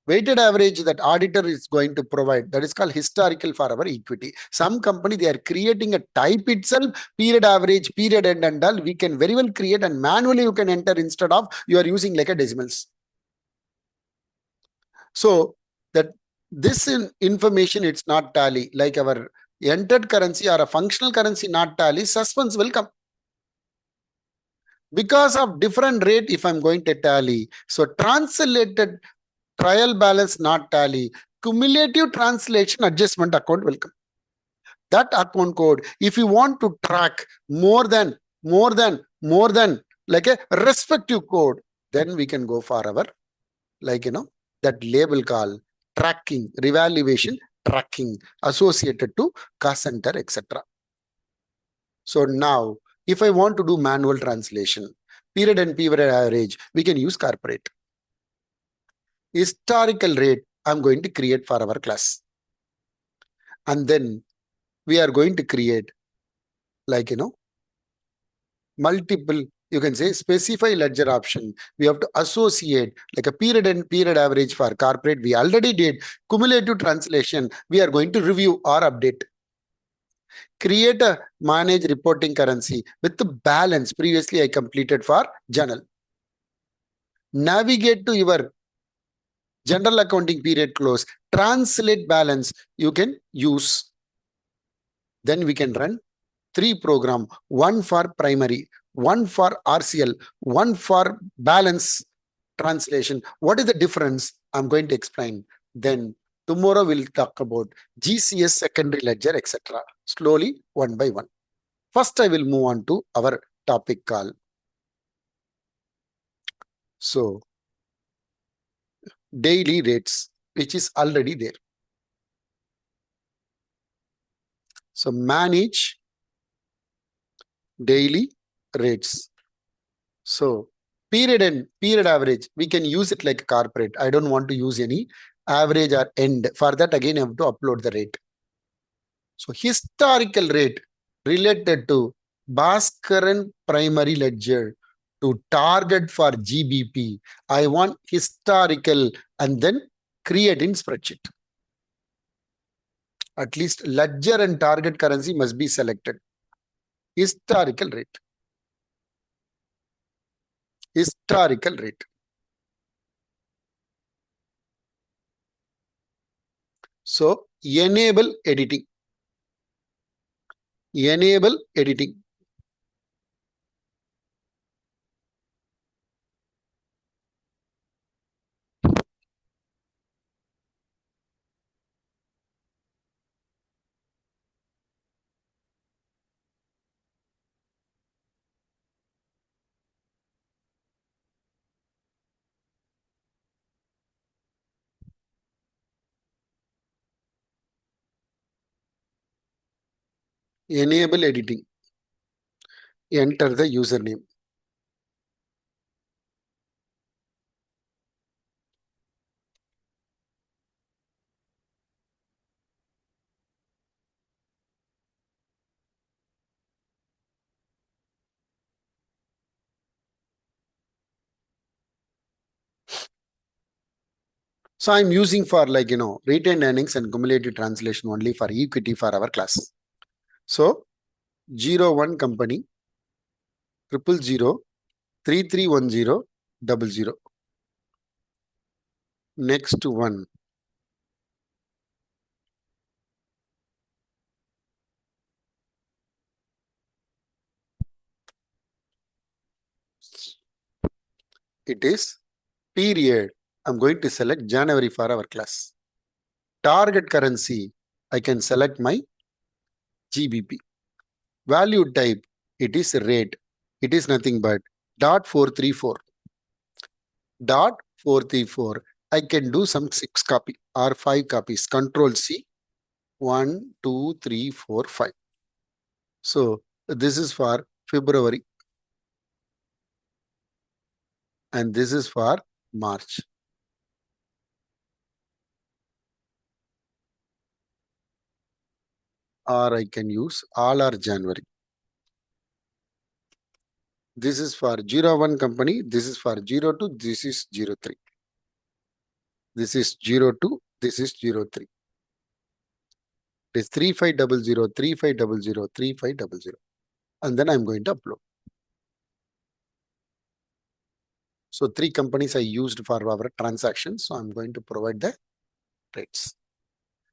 Weighted average that auditor is going to provide, that is called historical for our equity. Some company, they are creating a type itself, period average, period end and all. We can very well create and manually you can enter instead of you are using like a decimals. So that this information, it's not tally, like our entered currency or a functional currency not tally, suspense will come. Because of different rate, if I'm going to tally, so translated trial balance not tally, cumulative translation adjustment account will come. That account code, if you want to track more than like a respective code, then we can go for our, like, that label called tracking, revaluation tracking associated to cost center, etc. So now, if I want to do manual translation, period and period average, we can use corporate. Historical rate, I'm going to create for our class. And then we are going to create, like, multiple, you can say specify ledger option. We have to associate like a period and period average for corporate. We already did cumulative translation. We are going to review or update. Create a manage reporting currency with the balance previously I completed for journal. Navigate to your general accounting period close, translate balance, you can use. Then we can run 3 program, one for primary, one for RCL, one for balance translation. What is the difference? I'm going to explain. Then tomorrow we'll talk about GCS, secondary ledger, etc. Slowly, one by one. First, I will move on to our topic call. So, daily rates, which is already there. So, manage daily rates. So, period and period average, we can use it like a corporate. I don't want to use any average or end. For that, again, I have to upload the rate. So, historical rate related to Bhaskaran primary ledger to target for GBP. I want historical and then create in spreadsheet. At least ledger and target currency must be selected. Historical rate. Historical rate. So enable editing. Enable editing. Enable editing. Enter the username. So I'm using for retained earnings and cumulative translation only for equity for our class. So 01 company 000 331000. Next one, it is period. I'm going to select January for our class. Target currency, I can select my GBP. Value type, it is rate. It is nothing but dot 434. Dot 434. I can do some 6 copy or 5 copies. Control C. 1, 2, 3, 4, 5. So this is for February. And this is for March. Or I can use all or January. This is for 01 company. This is for 02. This is 03. This is 02. This is 03. It is 3500, 3500, 3500. And then I'm going to upload. So 3 companies I used for our transactions. So I'm going to provide the rates.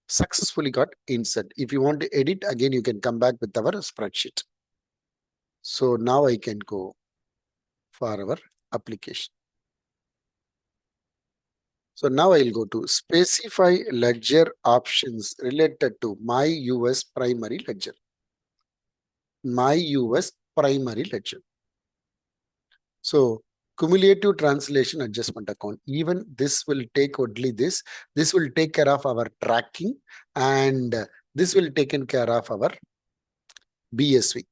Successfully got insert. If you want to edit again, you can come back with our spreadsheet. So now I can go for our application. So now I'll go to specify ledger options related to my US primary ledger. My US primary ledger. So cumulative translation adjustment account. Even this will take only this. This will take care of our tracking, and this will taken care of our BSV.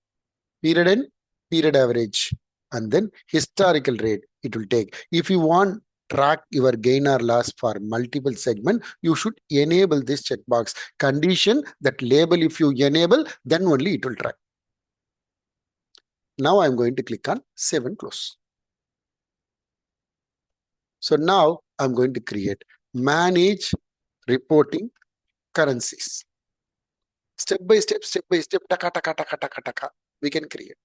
Period end, period average, and then historical rate it will take. If you want track your gain or loss for multiple segment, you should enable this checkbox. Condition that label, if you enable, then only it will track. Now I'm going to click on save and close. So now I'm going to create manage reporting currencies. Step by step, taka, taka, taka, taka, taka, we can create.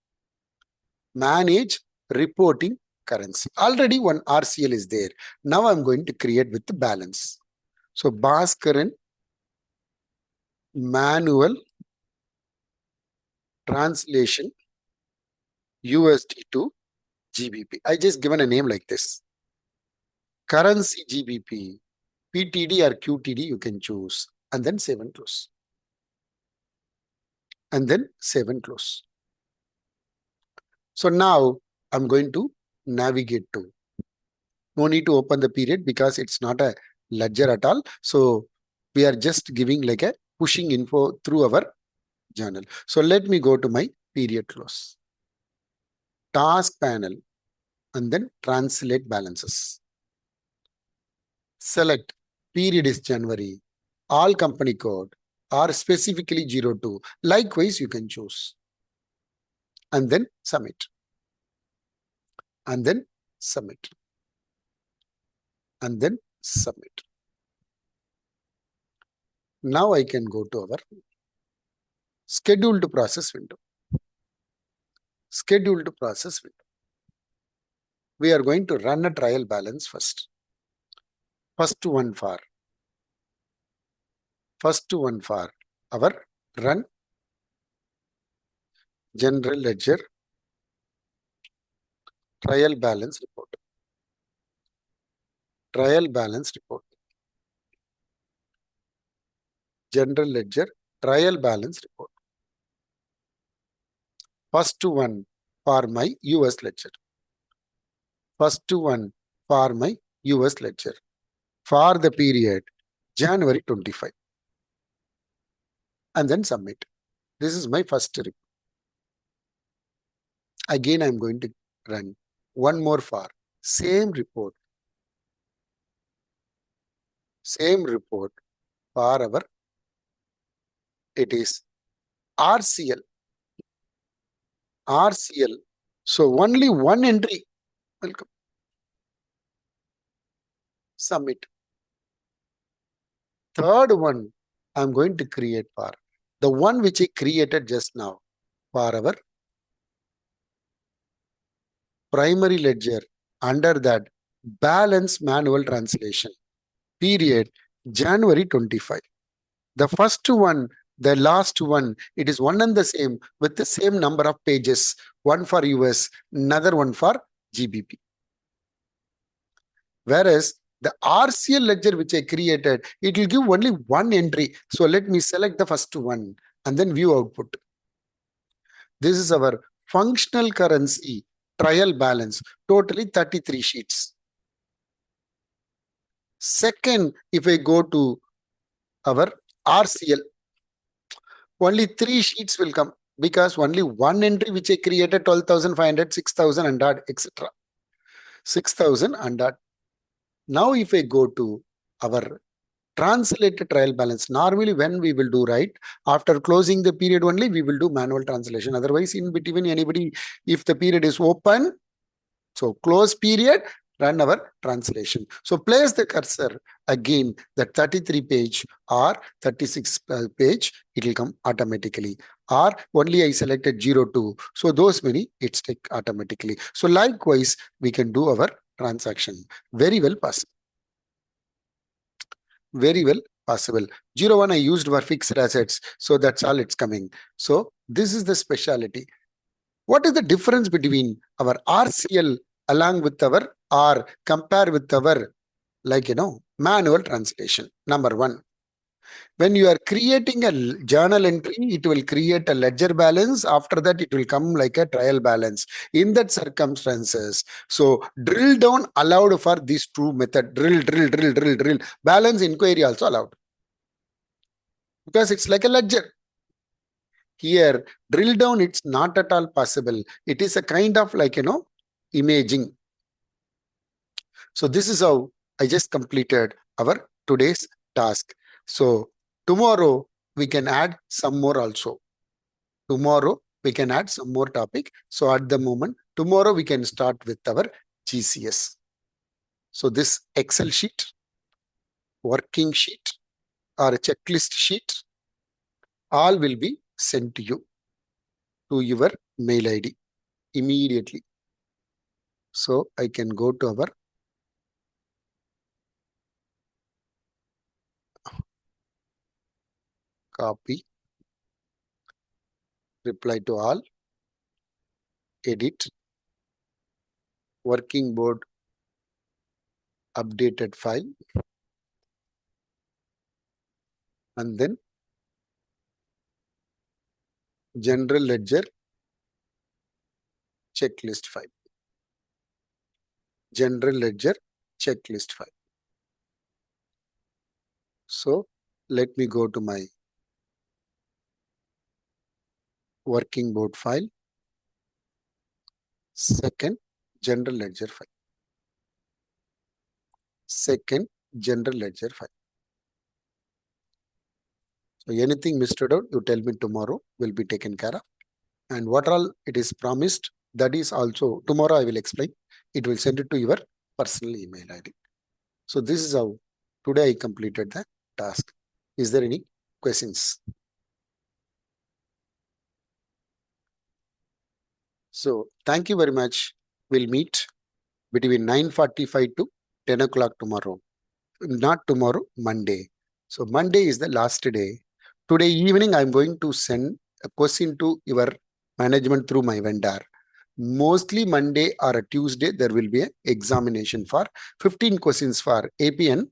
Manage reporting currency. Already one RCL is there. Now I'm going to create with the balance. So Bhaskaran manual translation USD to GBP. I just given a name like this. Currency GBP, PTD or QTD you can choose, and then save and close. And then save and close. So now I'm going to navigate to. No need to open the period because it's not a ledger at all. So we are just giving like a pushing info through our journal. So let me go to my period close. Task panel and then translate balances. Select period is January, all company code or specifically 02. Likewise, you can choose. And then submit. And then submit. And then submit. Now I can go to our scheduled process window. Scheduled process window. We are going to run a trial balance first. First one for our run general ledger trial balance report. Trial balance report. General ledger trial balance report. First one for my US ledger. First one for my US ledger. For the period January 25. And then submit. This is my first report. Again, I'm going to run one more for same report. Same report for our, it is RCL. RCL. So only one entry. Welcome. Submit. third one I'm going to create for the one which I created just now for our primary ledger. Under that, balance manual translation period January 25. The first one, the last one, it is one and the same with the same number of pages, one for US, another one for GBP. Whereas the RCL ledger which I created, it will give only one entry. So let me select the first one and then view output. This is our functional currency trial balance, totally 33 sheets. Second, if I go to our RCL, only 3 sheets will come because only one entry which I created 12,500, 6,000 and that, etc. 6,000 and that. Now if I go to our translated trial balance, normally when we will do, right, after closing the period only we will do manual translation. Otherwise in between anybody, if the period is open, so close period, run our translation. So place the cursor again, that 33 page or 36 page, it will come automatically. Or only I selected 02. So those many, it's take automatically. So likewise, we can do our transaction. Very well possible. Very well possible. 01 I used for fixed assets. So that's all it's coming. So this is the speciality. What is the difference between our RCL along with our or compare with our manual translation? Number one, when you are creating a journal entry, it will create a ledger balance. After that, it will come like a trial balance. In that circumstances, so drill down allowed for this true method. Drill. Balance inquiry also allowed. Because it's like a ledger. Here, drill down, it's not at all possible. It is a kind of imaging. So this is how I just completed our today's task. So tomorrow we can add some more also. Tomorrow we can add some more topic. So at the moment, tomorrow we can start with our GCS. So this Excel sheet, working sheet or a checklist sheet, all will be sent to you to your mail ID immediately. So I can go to our copy, reply to all, edit, working board updated file, and then general ledger checklist file. General ledger checklist file. So let me go to my working board file. Second, general ledger file. Second, general ledger file. So anything missed out, you tell me tomorrow, will be taken care of. And what all it is promised, that is also tomorrow I will explain. It will send it to your personal email ID. So this is how today I completed the task. Is there any questions? So thank you very much. We'll meet between 9:45 to 10 o'clock tomorrow. Not tomorrow, Monday. So Monday is the last day. Today evening, I'm going to send a question to your management through my vendor. Mostly Monday or a Tuesday, there will be an examination for 15 questions for ARN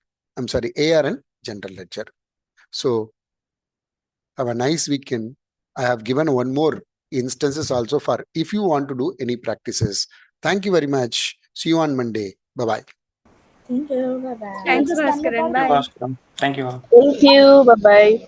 General Ledger. So have a nice weekend. I have given one more instances also for if you want to do any practices. Thank you very much. See you on Monday. Bye-bye. Thank you. Bye-bye. Thanks, Bhaskaran. Bye. Thank you. Thank you. Bye-bye.